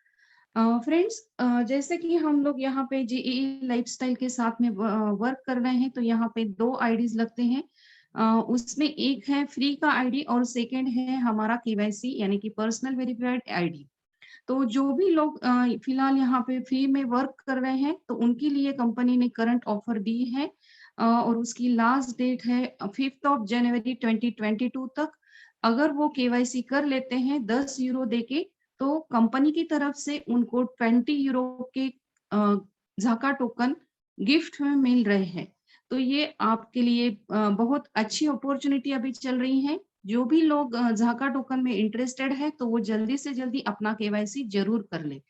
फ्रेंड्स, जैसे कि हम लोग यहाँ पे जेईई लाइफस्टाइल के साथ में वर्क कर रहे हैं, तो यहाँ पे 2 आईडीज लगते हैं। उसमें एक है फ्री का आईडी और सेकंड है हमारा केवाईसी यानी कि पर्सनल वेरिफाइड आईडी। तो जो भी लोग फिलहाल यहाँ पे फ्री में वर्क कर रहे हैं, तो उनके लिए कंपनी ने करंट ऑफर दी है, और उसकी लास्ट डेट है 5 जनवरी 2022 तक। अगर वो केवाईसी कर लेते हैं 10 यूरो देके, तो कंपनी की तरफ से उनको 20 यूरो के जाका टोकन गिफ्ट में मिल रहे हैं। तो ये आपके लिए बहुत अच्छी अपॉर्चुनिटी अभी चल रही है। जो भी लोग जाका टोकन में इंटरेस्टेड है, तो वो जल्दी से जल्दी अपना केवाईसी जरूर कर ले।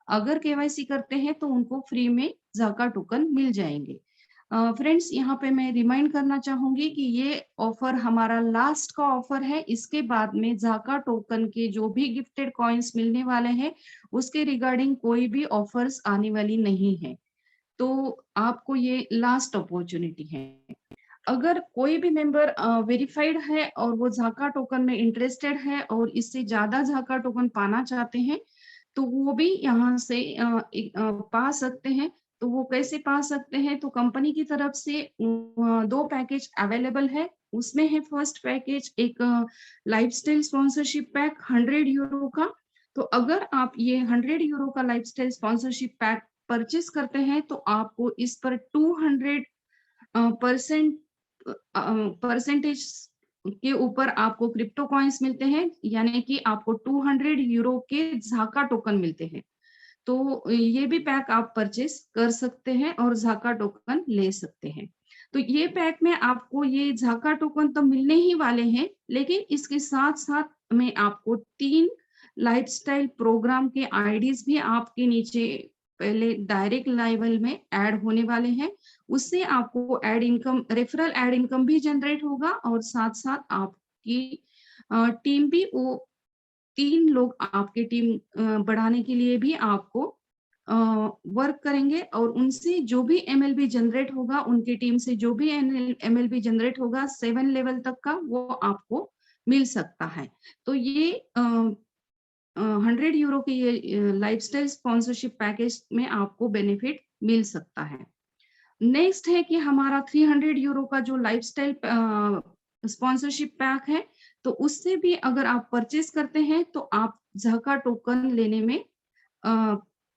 अगर केवाईसी करते हैं तो उनको फ्री में जाका टोकन मिल जाएंगे। फ्रेंड्स, यहाँ पे मैं रिमाइंड करना चाहूंगी कि ये ऑफर हमारा लास्ट का ऑफर है। इसके बाद में जाका टोकन के जो भी गिफ्टेड कॉइन्स मिलने वाले हैं, उसके रिगार्डिंग कोई भी ऑफर्स आने वाली नहीं है। तो आपको ये लास्ट अपॉर्चुनिटी है। अगर कोई भी मेंबर वेरीफाइड है और वो जाका टोकन में इंटरेस्टेड है और इससे ज्यादा जाका टोकन पाना चाहते हैं, तो वो भी यहाँ से पा सकते हैं। तो वो कैसे पा सकते हैं, तो कंपनी की तरफ से 2 पैकेज अवेलेबल है। उसमें है फर्स्ट पैकेज एक लाइफस्टाइल स्पॉन्सरशिप पैक 100 यूरो का। तो अगर आप ये 100 यूरो का लाइफस्टाइल स्पॉन्सरशिप पैक परचेस करते हैं तो आपको इस पर 200 परसेंटेज के ऊपर आपको क्रिप्टो कॉइन्स मिलते हैं, यानी कि आपको 200 यूरो के झाका टोकन मिलते हैं। तो ये भी पैक आप परचेस कर सकते हैं और झाका टोकन ले सकते हैं। तो ये पैक में आपको ये झाका टोकन तो मिलने ही वाले हैं, लेकिन इसके साथ साथ में आपको 3 लाइफस्टाइल प्रोग्राम के आईडीज भी आपके नीचे पहले डायरेक्ट लेवल में ऐड होने वाले हैं। उससे आपको ad income, referral ad income भी जनरेट होगा और साथ साथ आपकी टीम भी, वो 3 लोग आपके टीम बढ़ाने के लिए भी आपको वर्क करेंगे और उनसे जो भी एमएलबी जनरेट होगा, उनकी टीम से जो भी एमएलबी जनरेट होगा 7 लेवल तक का, वो आपको मिल सकता है। तो ये 100 यूरो के ये लाइफस्टाइल स्पॉन्सरशिप पैकेज में आपको बेनिफिट मिल सकता है। नेक्स्ट है कि हमारा 300 यूरो का जो लाइफस्टाइल स्पॉन्सरशिप पैक है, तो उससे भी अगर आप परचेस करते हैं तो आप झाका टोकन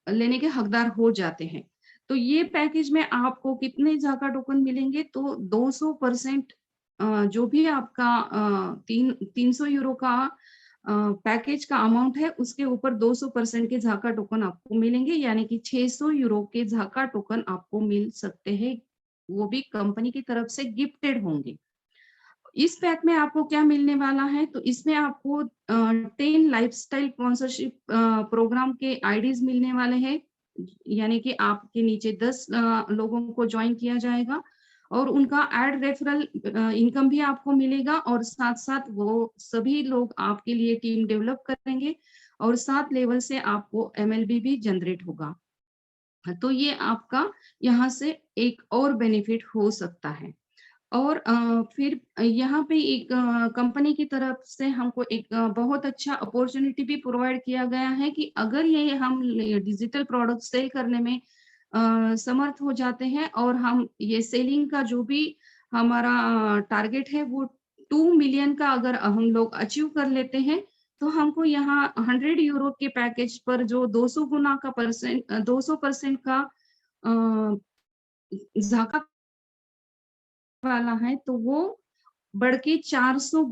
लेने के हकदार हो जाते हैं। तो ये पैकेज में आपको कितने झाका टोकन मिलेंगे, तो 200% जो भी आपका 300 यूरो का पैकेज का अमाउंट है, उसके ऊपर 200% के झाका टोकन आपको मिलेंगे, यानी कि 600 यूरो के झाका टोकन आपको मिल सकते हैं, वो भी कंपनी की तरफ से गिफ्टेड होंगे। इस पैक में आपको क्या मिलने वाला है, तो इसमें आपको 10 लाइफस्टाइल स्पॉन्सरशिप प्रोग्राम के आईडीज मिलने वाले हैं, यानी कि आपके नीचे 10 लोगों को ज्वाइन किया जाएगा और उनका एड रेफरल इनकम भी आपको मिलेगा और साथ साथ वो सभी लोग आपके लिए टीम डेवलप करेंगे और 7 लेवल से आपको एमएलबी भी जनरेट होगा। तो ये आपका यहाँ से एक और बेनिफिट हो सकता है। और फिर यहाँ पे एक कंपनी की तरफ से हमको एक बहुत अच्छा अपॉर्चुनिटी भी प्रोवाइड किया गया है कि अगर ये हम डिजिटल प्रोडक्ट सेल करने में समर्थ हो जाते हैं और हम ये सेलिंग का जो भी हमारा टारगेट है वो 2 मिलियन का अगर हम लोग अचीव कर लेते हैं, तो हमको यहाँ 100 यूरो के पैकेज पर जो 200% का झाका वाला है, तो वो बढ़ के 400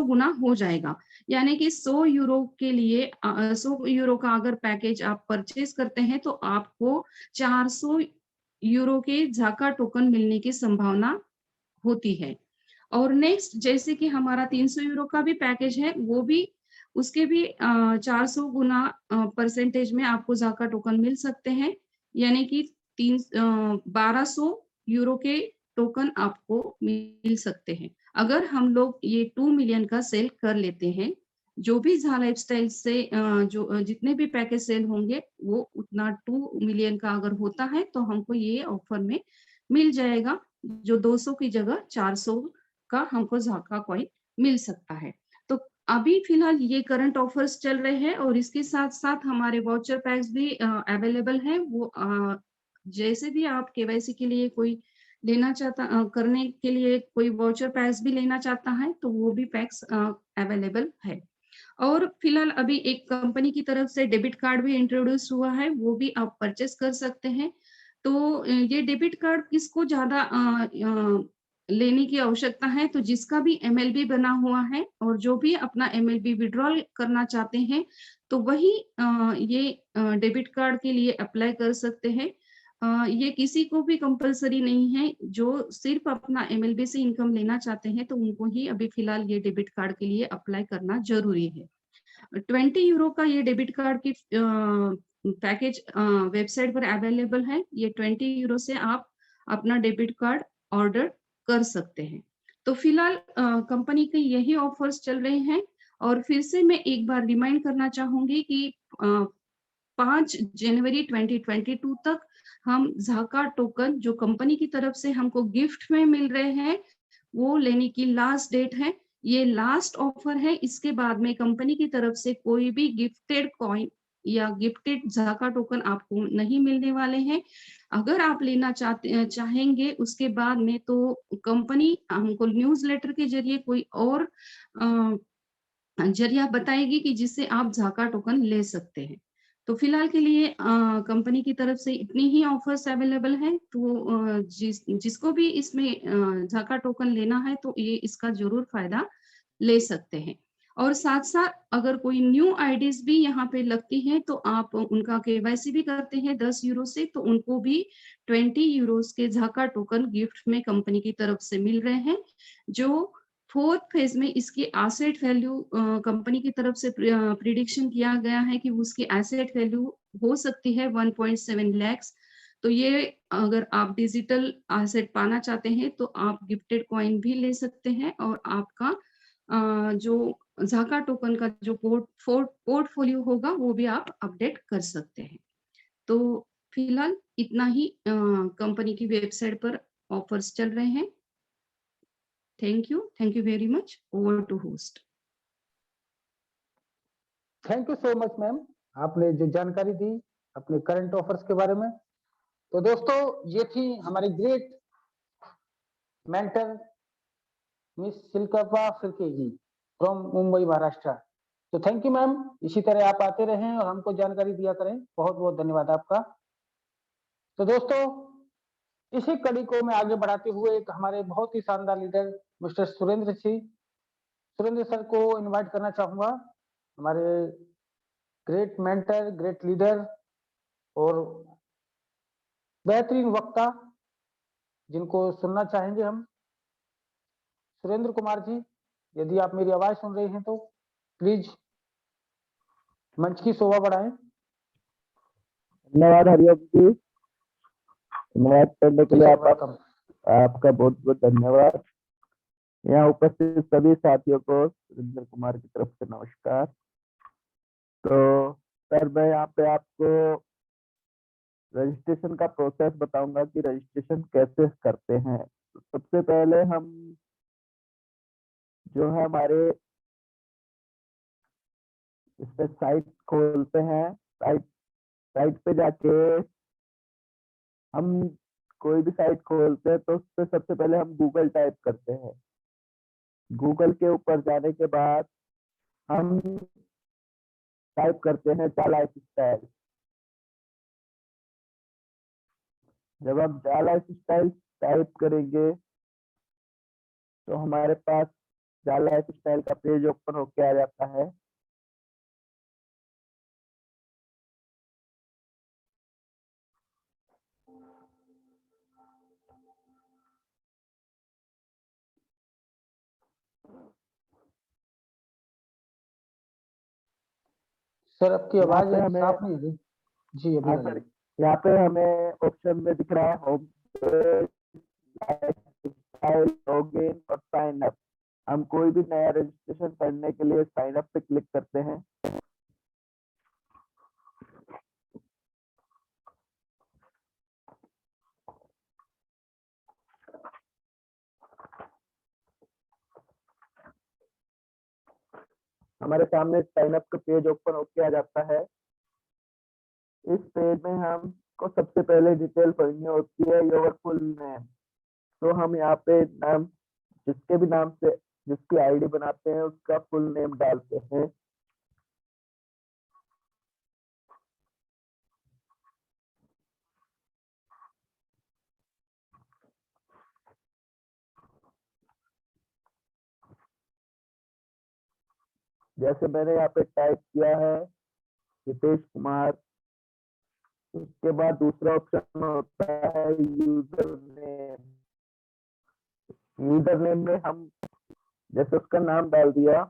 गुना हो जाएगा, यानी कि 100 यूरो के लिए 100 यूरो का अगर पैकेज आप परचेज करते हैं तो आपको 400 यूरो के झाका टोकन मिलने की संभावना होती है। और नेक्स्ट जैसे कि हमारा 300 यूरो का भी पैकेज है, वो भी उसके भी 400 गुना परसेंटेज में आपको झाका टोकन मिल सकते हैं, यानी कि 1200 यूरो के टोकन आपको मिल सकते हैं अगर हम लोग ये 2 मिलियन का सेल कर लेते हैं। जो भी झा लाइफस्टाइल से जो जितने भी पैकेज सेल होंगे वो उतना 2 मिलियन का अगर होता है तो हमको ये ऑफर में मिल जाएगा, जो 200 की जगह 400 का हमको झाका कॉइन मिल सकता है। तो अभी फिलहाल ये करंट ऑफर्स चल रहे हैं और इसके साथ साथ हमारे वाउचर पैक्स भी अवेलेबल है। वो जैसे भी आप केवाईसी के लिए कोई लेना चाहता करने के लिए कोई वाउचर पैक्स भी लेना चाहता है तो वो भी पैक्स अवेलेबल है। और फिलहाल अभी एक कंपनी की तरफ से डेबिट कार्ड भी इंट्रोड्यूस हुआ है, वो भी आप परचेस कर सकते हैं। तो ये डेबिट कार्ड किसको ज्यादा लेने की आवश्यकता है, तो जिसका भी एमएलबी बना हुआ है और जो भी अपना एमएलबी विड्रॉल करना चाहते हैं तो वही ये डेबिट कार्ड के लिए अप्लाई कर सकते हैं। ये किसी को भी कंपलसरी नहीं है, जो सिर्फ अपना एमएलबी से इनकम लेना चाहते हैं तो उनको ही अभी फिलहाल ये डेबिट कार्ड के लिए अप्लाई करना जरूरी है। 20 यूरो का ये डेबिट कार्ड की पैकेज वेबसाइट पर अवेलेबल है। ये 20 यूरो से आप अपना डेबिट कार्ड ऑर्डर कर सकते हैं। तो फिलहाल कंपनी के यही ऑफर्स चल रहे हैं और फिर से मैं एक बार रिमाइंड करना चाहूंगी कि 5 जनवरी 2022 तक हम झाका टोकन जो कंपनी की तरफ से हमको गिफ्ट में मिल रहे हैं वो लेने की लास्ट डेट है। ये लास्ट ऑफर है, इसके बाद में कंपनी की तरफ से कोई भी गिफ्टेड कॉइन या गिफ्टेड झाका टोकन आपको नहीं मिलने वाले हैं। अगर आप लेना चाहेंगे उसके बाद में, तो कंपनी हमको न्यूज़लेटर के जरिए कोई और जरिया बताएगी कि जिससे आप झाका टोकन ले सकते हैं। तो फिलहाल के लिए कंपनी की तरफ से इतनी ही ऑफर्स अवेलेबल हैं। तो जिसको भी इसमें झाका टोकन लेना है तो ये इसका जरूर फायदा ले सकते हैं। और साथ-साथ अगर कोई न्यू आईडीज़ भी यहाँ पे लगती हैं तो आप उनका केवाईसी भी करते हैं 10 यूरो से, तो उनको भी 20 यूरोज़ के झाका टोकन गिफ्ट में कंपनी की तरफ से मिल रहे हैं, जो 4th फेज़ में इसकी एसेट वैल्यू कंपनी की तरफ से प्रिडिक्शन किया गया है कि उसकी एसेट वैल्यू हो सकती है 1.7 लैक्स। तो ये अगर आप डिजिटल एसेट पाना चाहते हैं तो आप गिफ्टेड कॉइन भी ले सकते हैं और आपका जो झाका टोकन का जो पोर्टफोलियो होगा वो भी आप अपडेट कर सकते हैं। तो फिलहाल इतना ही कंपनी की वेबसाइट पर ऑफर्स चल रहे हैं। Thank you very much. Over to host. Thank you so much ma'am, आपने जो जानकारी दी अपने करंट ऑफर्स के बारे में। तो दोस्तों, ये थी हमारी ग्रेट मेंटर मिस शिल्पा फिरके जी फ्रॉम मुंबई महाराष्ट्र। तो थैंक यू मैम, इसी तरह आप आते रहें और हमको जानकारी दिया करें। बहुत बहुत धन्यवाद आपका। तो दोस्तों, इसी कड़ी को मैं आगे बढ़ाते हुए एक हमारे बहुत ही शानदार लीडर मिस्टर सुरेंद्र सर को इनवाइट करना चाहूंगा। हमारे ग्रेट मेंटर, ग्रेट लीडर और बेहतरीन वक्ता, जिनको सुनना चाहेंगे हम। सुरेंद्र कुमार जी, यदि आप मेरी आवाज सुन रहे हैं तो प्लीज मंच की शोभा बढ़ाएं। धन्यवाद हरिओम जी, इनवाइट करने के लिए वेलकम। आपका बहुत बहुत धन्यवाद। यहाँ उपस्थित सभी साथियों को सुरेंद्र कुमार की तरफ से नमस्कार। तो सर, मैं यहाँ पे आपको रजिस्ट्रेशन का प्रोसेस बताऊंगा कि रजिस्ट्रेशन कैसे करते हैं। तो सबसे पहले हम जो है हमारे इस पे साइट खोलते हैं। साइट पे जाके हम कोई भी साइट खोलते हैं तो उस पे सबसे पहले हम गूगल टाइप करते हैं। गूगल के ऊपर जाने के बाद हम टाइप करते हैं जा लाइफ स्टाइल। जब आप जा लाइफ स्टाइल टाइप करेंगे तो हमारे पास जा लाइफ स्टाइल का पेज ओपन होके आ जाता है। सर, आपकी आवाज साफ नहीं है जी। अभी हाँ सर, यहाँ पे हमें ऑप्शन में दिख रहा है होम लॉगिन और साइन अप। हम कोई भी नया रजिस्ट्रेशन करने के लिए साइन अप पे क्लिक करते हैं। हमारे सामने साइन अप का पेज ओपन होके आ जाता है। इस पेज में हमको सबसे पहले डिटेल भरनी होती है, योर फुल नेम। तो हम यहाँ पे नाम, जिसके भी नाम से जिसकी आईडी बनाते हैं उसका फुल नेम डालते हैं। जैसे मैंने यहाँ पे टाइप किया है हितेश कुमार। उसके बाद दूसरा ऑप्शन होता है यूजर नेम। यूजर नेम में हम जैसे उसका नाम डाल दिया,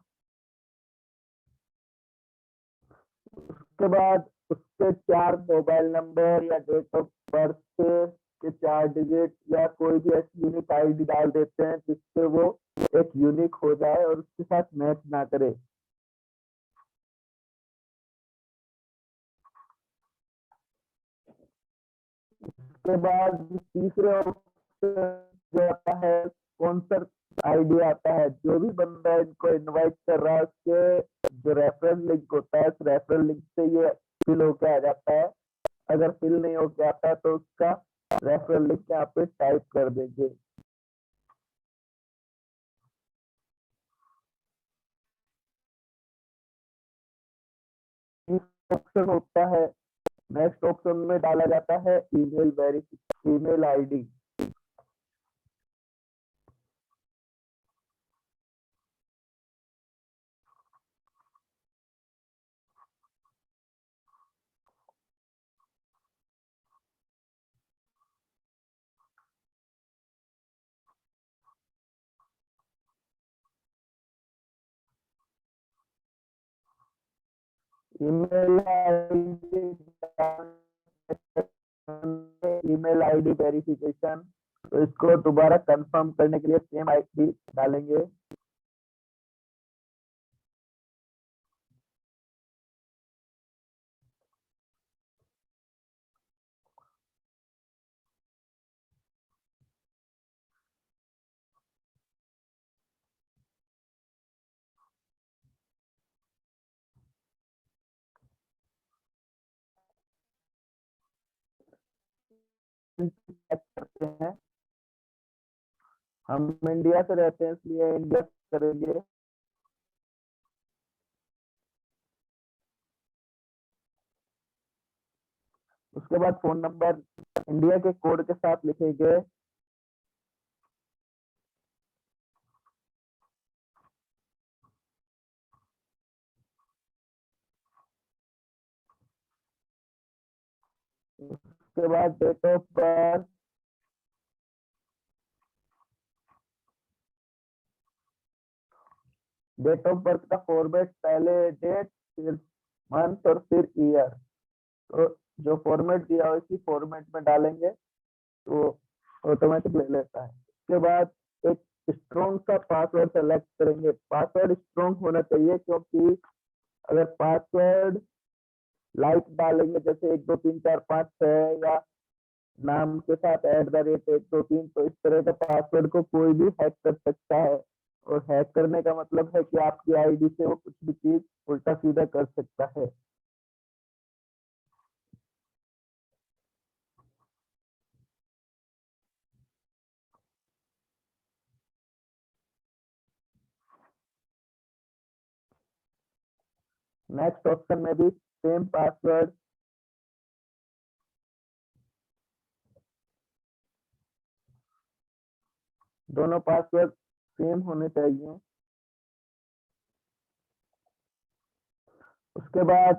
उसके बाद उसके 4 मोबाइल नंबर या डेट ऑफ बर्थ के 4 डिजिट या कोई भी ऐसी यूनिक आईडी डाल देते हैं जिससे वो एक यूनिक हो जाए और उसके साथ मैच ना करे। उसके बाद तीसरे ऑप्शन जो आता है स्पॉन्सर आईडी आता है। जो भी बंदा इनको इनवाइट कर रहा है उसके जो रेफरल लिंक होता है, उस रेफरल लिंक से ये फिल होके आ जाता है। अगर फिल नहीं होके आता तो उसका रेफरल लिंक यहाँ पे टाइप कर देंगे। ऑप्शन होता है, नेक्स्ट ऑप्शन में डाला जाता है email ID. Email ID verification, तो इसको दोबारा कंफर्म करने के लिए सेम आईडी डालेंगे। चेक करते हैं, हम इंडिया से रहते हैं इसलिए इंडिया करेंगे। उसके बाद फोन नंबर इंडिया के कोड के साथ लिखेंगे। उसके बाद date of birth, date of birth का फॉर्मेट पहले डेट, फिर मंथ और फिर ईयर। तो जो फॉर्मेट दिया हो इसी फॉर्मेट में डालेंगे तो ऑटोमेटिक ले लेता है। उसके बाद एक स्ट्रॉन्ग सा पासवर्ड सेलेक्ट करेंगे। पासवर्ड स्ट्रॉन्ग होना चाहिए, क्योंकि अगर पासवर्ड लाइट डालेंगे जैसे 1 2 3 4 5 6 या नाम के साथ @123, तो इस तरह का पासवर्ड को कोई भी हैक कर सकता है। और हैक करने का मतलब है कि आपकी आईडी से वो कुछ भी चीज उल्टा सीधा कर सकता है। नेक्स्ट ऑप्शन में भी सेम पासवर्ड, दोनों पासवर्ड सेम होने चाहिए। उसके बाद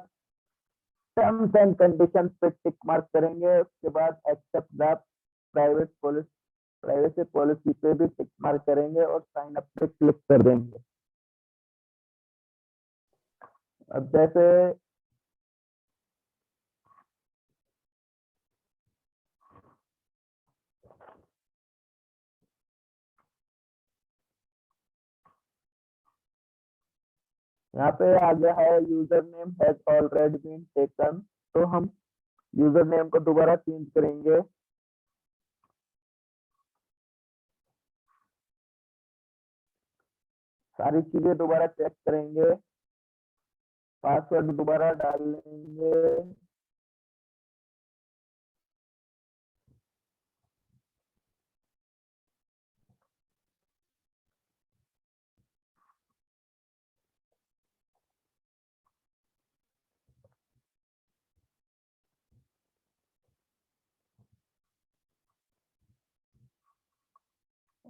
टर्म्स एंड कंडीशंस पे टिक मार्क करेंगे। उसके बाद एक्सेप्ट द प्राइवेसी पॉलिसी पे भी टिक मार्क करेंगे और साइन अप पे क्लिक कर देंगे। अब जैसे यहाँ पे आ गया है user name has already been taken, तो हम यूजर नेम को दोबारा चेंज करेंगे। सारी चीजें दोबारा चेक करेंगे, पासवर्ड दोबारा डालेंगे।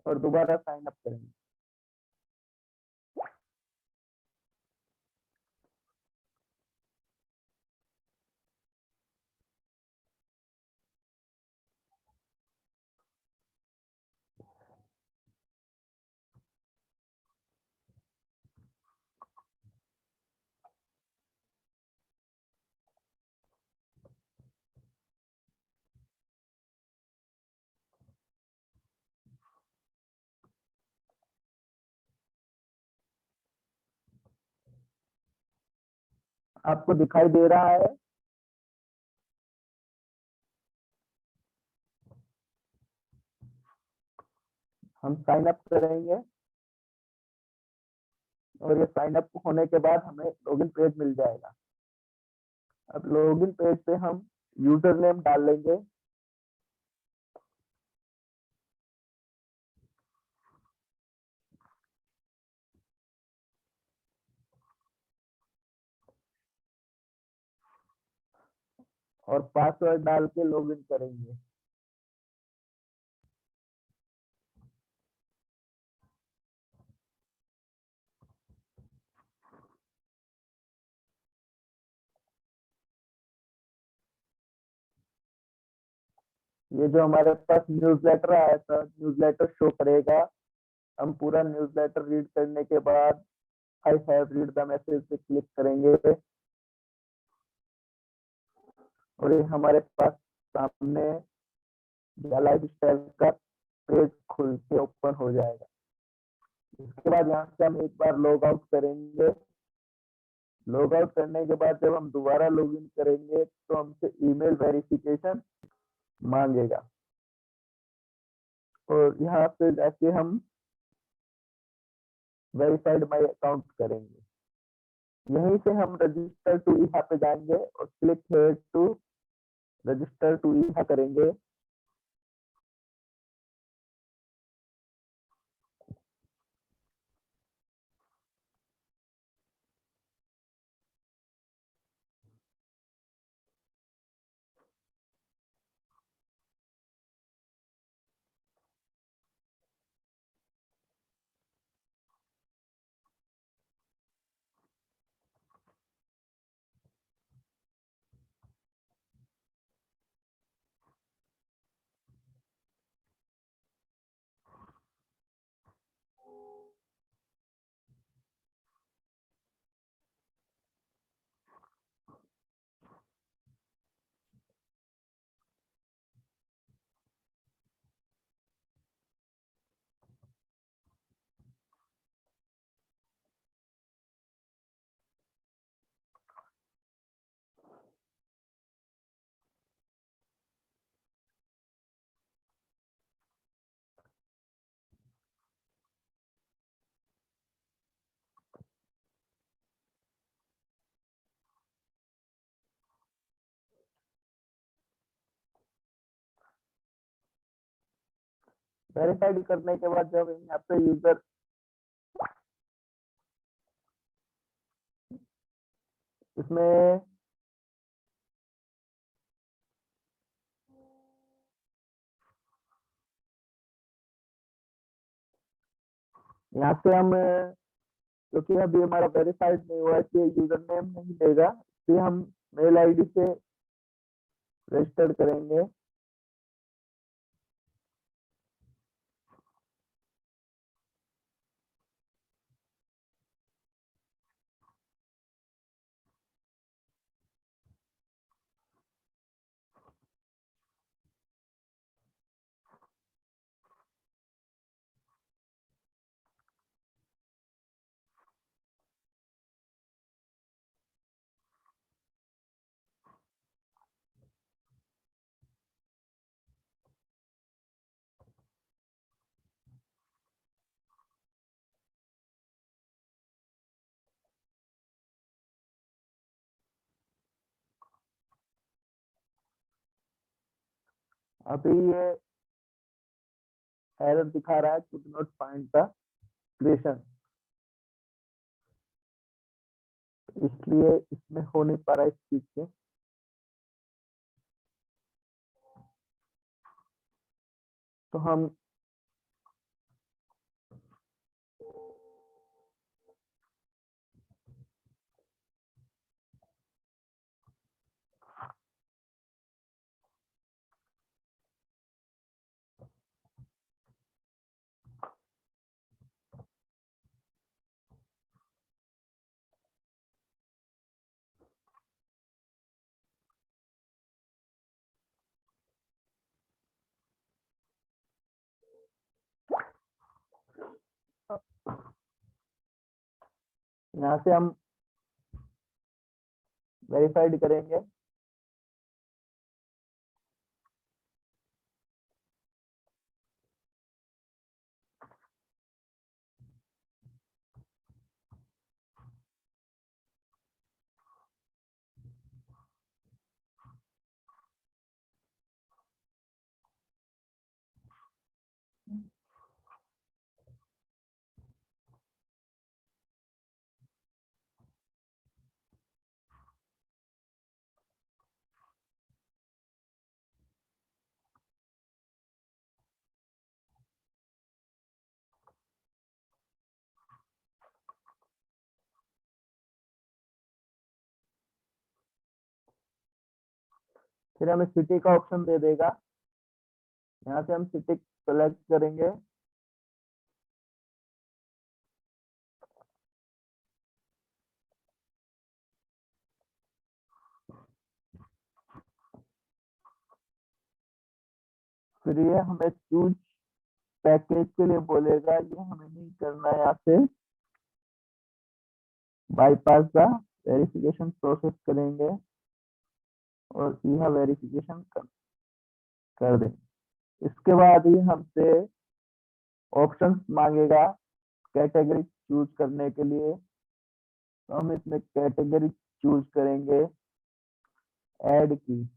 और दोबारा साइन अप करेंगे। आपको दिखाई दे रहा है? हम साइन अप करेंगे और ये साइन अप होने के बाद हमें लॉगिन पेज मिल जाएगा। अब लॉगिन पेज पे हम यूजर नेम डाल लेंगे। और पासवर्ड डाल के लॉगिन करेंगे। ये जो हमारे पास न्यूज़लेटर आया था, न्यूज़लेटर शो करेगा। हम पूरा न्यूज़लेटर रीड करने के बाद I have read the message पे क्लिक करेंगे और ये हमारे पास सामने लाइफ स्टाइल का पेज खुल के ओपन हो जाएगा। इसके बाद यहाँ से हम एक बार लॉग आउट करेंगे। लॉग आउट करने के बाद जब हम दोबारा लॉगिन करेंगे तो हमसे ईमेल वेरिफिकेशन मांगेगा और यहाँ पे जाके हम वेरीफाइड माई अकाउंट करेंगे। यहीं से हम रजिस्टर टू ईहा पे जाएंगे और click here to register to ईहा करेंगे। वेरीफाइड करने के बाद जब यहाँ पे यूजर इसमें यहाँ से हम क्योंकि अभी हमारा वेरीफाइड नहीं हुआ है कि यूजर नेम नहीं देगा, इसलिए हम मेल आईडी से रजिस्टर करेंगे। अभी ये एरर दिखा रहा है could not find the creation, इसलिए इसमें हो नहीं पा रहा इस चीज से। तो हम यहाँ से हम वेरीफाइड करेंगे। फिर हमें सिटी का ऑप्शन दे देगा। यहाँ से हम सिटी सेलेक्ट करेंगे। फिर ये हमें चूज पैकेज के लिए बोलेगा, ये हमें नहीं करना है। यहाँ से बाईपास द वेरिफिकेशन प्रोसेस करेंगे और यह वेरिफिकेशन कर देंगे। इसके बाद ही हमसे ऑप्शंस मांगेगा कैटेगरी चूज करने के लिए, तो हम इसमें कैटेगरी चूज करेंगे ऐड की।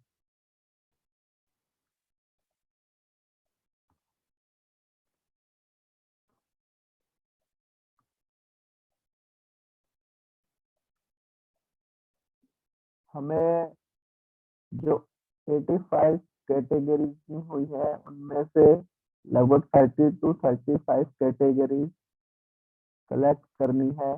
हमें जो 85 कैटेगरी की हुई है उनमें से लगभग 30 to 35 कैटेगरी सेलेक्ट करनी है।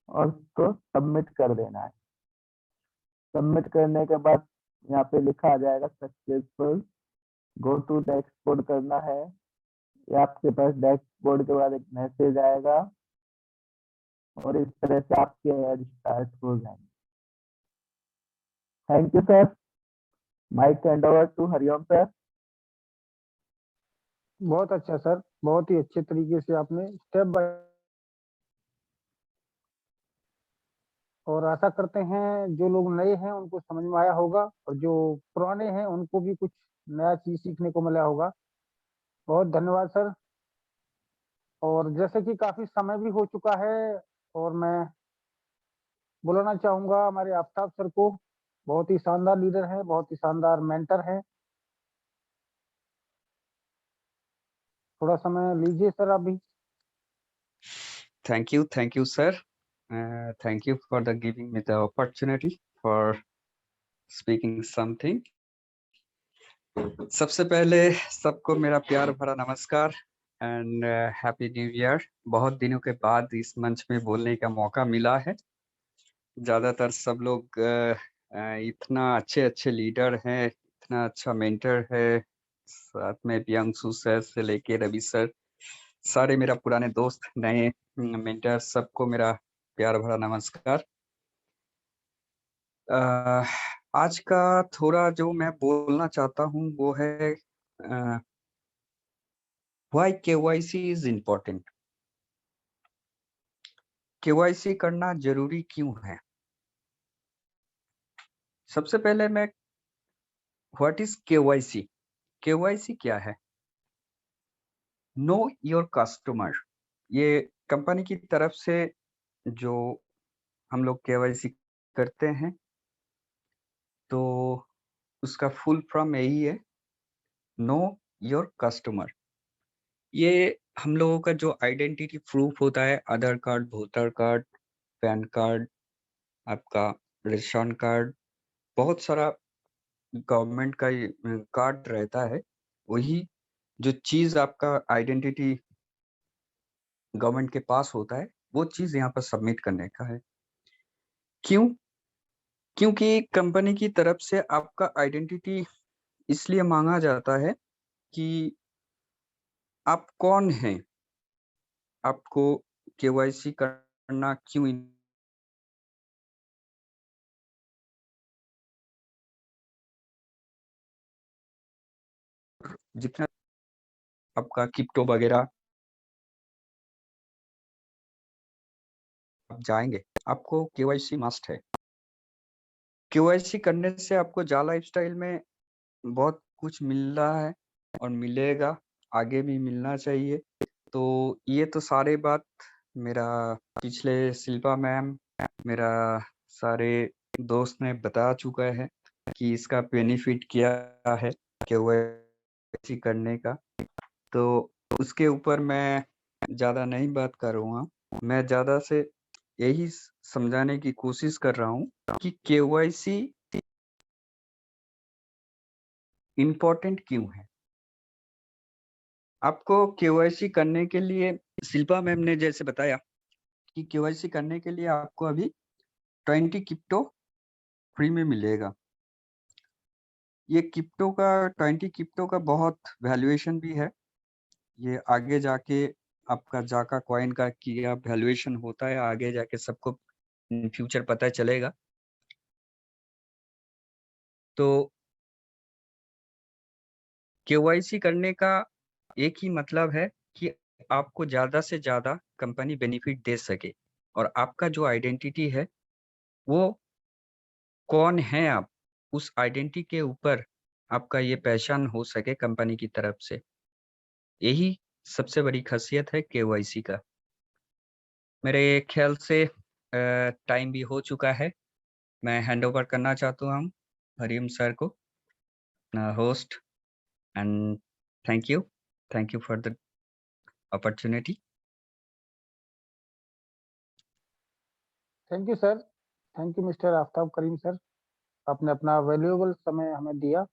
और उसको सबमिट कर देना है। सबमिट करने के बाद यहाँ पे लिखा आ जाएगा सक्सेसफुल, गो टू डैशबोर्ड करना है। ये आपके पास डैशबोर्ड के बाद एक मैसेज आएगा और इस तरह से आपके ऐड स्टार्ट हो जाएंगे। Thank you sir. Mike hand over to Hariom sir. बहुत अच्छा सर, बहुत ही अच्छे तरीके से आपने स्टेप बाय, और आशा करते हैं जो लोग नए हैं उनको समझ में आया होगा और जो पुराने हैं उनको भी कुछ नया चीज सीखने को मिला होगा। बहुत धन्यवाद सर। और जैसे कि काफी समय भी हो चुका है और मैं बुलाना चाहूंगा हमारे आफ्ताब सर को। बहुत ही शानदार लीडर है, बहुत ही शानदार मेंटर है। थोड़ा समय लीजिए सर आप भी। Thank you, sir. Thank you for the giving me the opportunity for speaking something. सबसे पहले सबको मेरा प्यार भरा नमस्कार एंड हैप्पी न्यू ईयर। बहुत दिनों के बाद इस मंच में बोलने का मौका मिला है। ज्यादातर सब लोग इतना अच्छे लीडर हैं, इतना अच्छा मेंटर है, साथ में प्रियांशु सर से लेके रवि सर, सारे मेरा पुराने दोस्त, नए मेंटर, सबको मेरा प्यार भरा नमस्कार। आज का थोड़ा जो मैं बोलना चाहता हूँ वो है why KYC is important. KYC करना जरूरी क्यों है? सबसे पहले मैं व्हाट इज केवाईसी, केवाईसी क्या है? Know your customer. ये कंपनी की तरफ से जो हम लोग केवाईसी करते हैं तो उसका फुल फॉर्म यही है, नो योर कस्टमर। ये हम लोगों का जो आइडेंटिटी प्रूफ होता है, Aadhaar card, voter card, PAN card, आपका रेशन कार्ड, बहुत सारा गवर्नमेंट का कार्ड रहता है। वही जो चीज आपका आइडेंटिटी गवर्नमेंट के पास होता है वो चीज यहाँ पर सबमिट करने का है। क्यों? क्योंकि कंपनी की तरफ से आपका आइडेंटिटी इसलिए मांगा जाता है कि आप कौन हैं, आपको केवाईसी करना क्यों जितना आपका क्रिप्टो वगैरह आप जाएंगे, आपको केवाईसी मस्ट है। केवाईसी करने से आपको जा लाइफस्टाइल में बहुत कुछ मिल रहा है और मिलेगा, आगे भी मिलना चाहिए। तो ये तो सारे बात मेरा पिछले शिल्पा मैम, मेरा सारे दोस्त ने बता चुका है कि इसका बेनिफिट क्या है केवाईसी करने का। तो उसके ऊपर मैं ज्यादा नहीं बात करूंगा। मैं ज्यादा से यही समझाने की कोशिश कर रहा हूँ कि केवाईसी इम्पोर्टेंट क्यों है। आपको केवाईसी करने के लिए शिल्पा मैम ने जैसे बताया कि केवाईसी करने के लिए आपको अभी 20 क्रिप्टो फ्री में मिलेगा। ये 20 क्रिप्टो का बहुत वैल्यूएशन भी है। ये आगे जाके आपका जाका कॉइन का क्या वैल्यूएशन होता है आगे जाके सबको फ्यूचर पता चलेगा। तो केवाईसी करने का एक ही मतलब है कि आपको ज्यादा से ज्यादा कंपनी बेनिफिट दे सके और आपका जो आइडेंटिटी है वो कौन है आप, उस आइडेंटिटी के ऊपर आपका ये पहचान हो सके कंपनी की तरफ से। यही सबसे बड़ी खासियत है केवाईसी का। मेरे ख्याल से टाइम भी हो चुका है। मैं हैंड ओवर करना चाहता हूँ हरिओम सर को, host, and thank you for the opportunity. Thank you sir, thank you mister Aftab Karim sir, आपने अपना वैल्यूएबल समय हमें दिया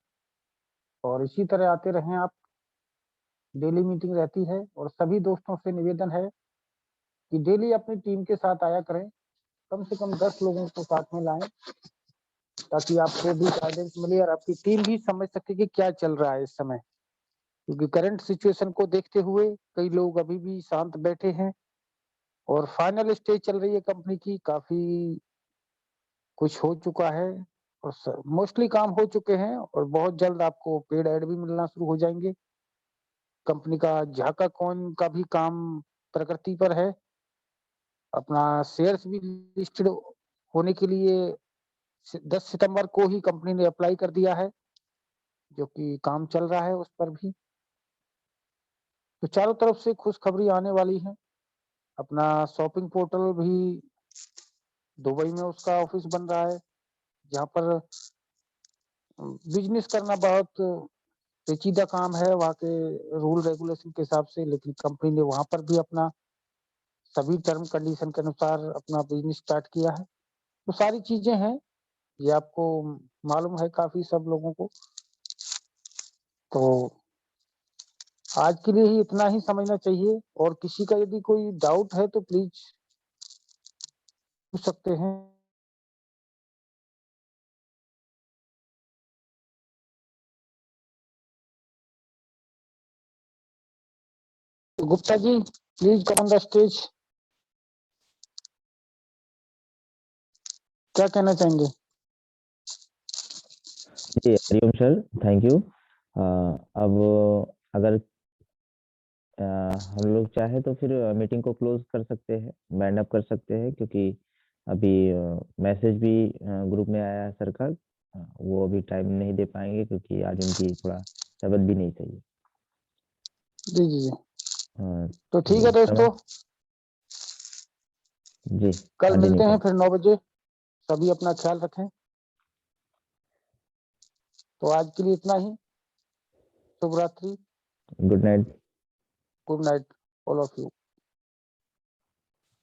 और इसी तरह आते रहें आप। डेली मीटिंग रहती है और सभी दोस्तों से निवेदन है कि डेली अपनी टीम के साथ आया करें, कम से कम 10 लोगों को साथ में लाएं ताकि आपको भी गाइडेंस मिले और आपकी टीम भी समझ सके कि क्या चल रहा है इस समय। क्योंकि करंट सिचुएशन को देखते हुए कई लोग अभी भी शांत बैठे हैं और फाइनल स्टेज चल रही है कंपनी की, काफी कुछ हो चुका है और मोस्टली काम हो चुके हैं और बहुत जल्द आपको पेड ऐड भी मिलना शुरू हो जाएंगे। कंपनी का झाका कॉइन का भी काम प्रगति पर है। अपना शेयर्स भी लिस्टेड होने के लिए 10 सितंबर को ही कंपनी ने अप्लाई कर दिया है, जो कि काम चल रहा है उस पर भी। तो चारों तरफ से खुशखबरी आने वाली है। अपना शॉपिंग पोर्टल भी दुबई में उसका ऑफिस बन रहा है, जहाँ पर बिजनेस करना बहुत पेचीदा काम है वहाँ के रूल रेगुलेशन के हिसाब से, लेकिन कंपनी ने वहाँ पर भी अपना सभी टर्म कंडीशन के अनुसार अपना बिजनेस स्टार्ट किया है। तो सारी चीजें हैं, ये आपको मालूम है काफी सब लोगों को। तो आज के लिए ही इतना ही समझना चाहिए और किसी का यदि कोई डाउट है तो प्लीज पूछ सकते हैं। तो Gupta ji please come on the stage, क्या कहना चाहेंगे? जी हरिओम सर, थैंक यू। अब अगर हम लोग चाहे तो फिर मीटिंग को क्लोज कर सकते हैं, वाइंड अप कर सकते हैं, क्योंकि अभी मैसेज भी ग्रुप में आया है सर का। वो अभी टाइम नहीं दे पाएंगे क्योंकि आज उनकी थोड़ा तबीयत भी नहीं सही है। जी जी जी, हाँ, तो ठीक है दोस्तों, जी कल कंटिन्यू मिलते हैं करें। फिर 9 बजे। सभी अपना ख्याल रखें। तो आज के लिए इतना ही। शुभ रात्रि, good night. Good night all of you.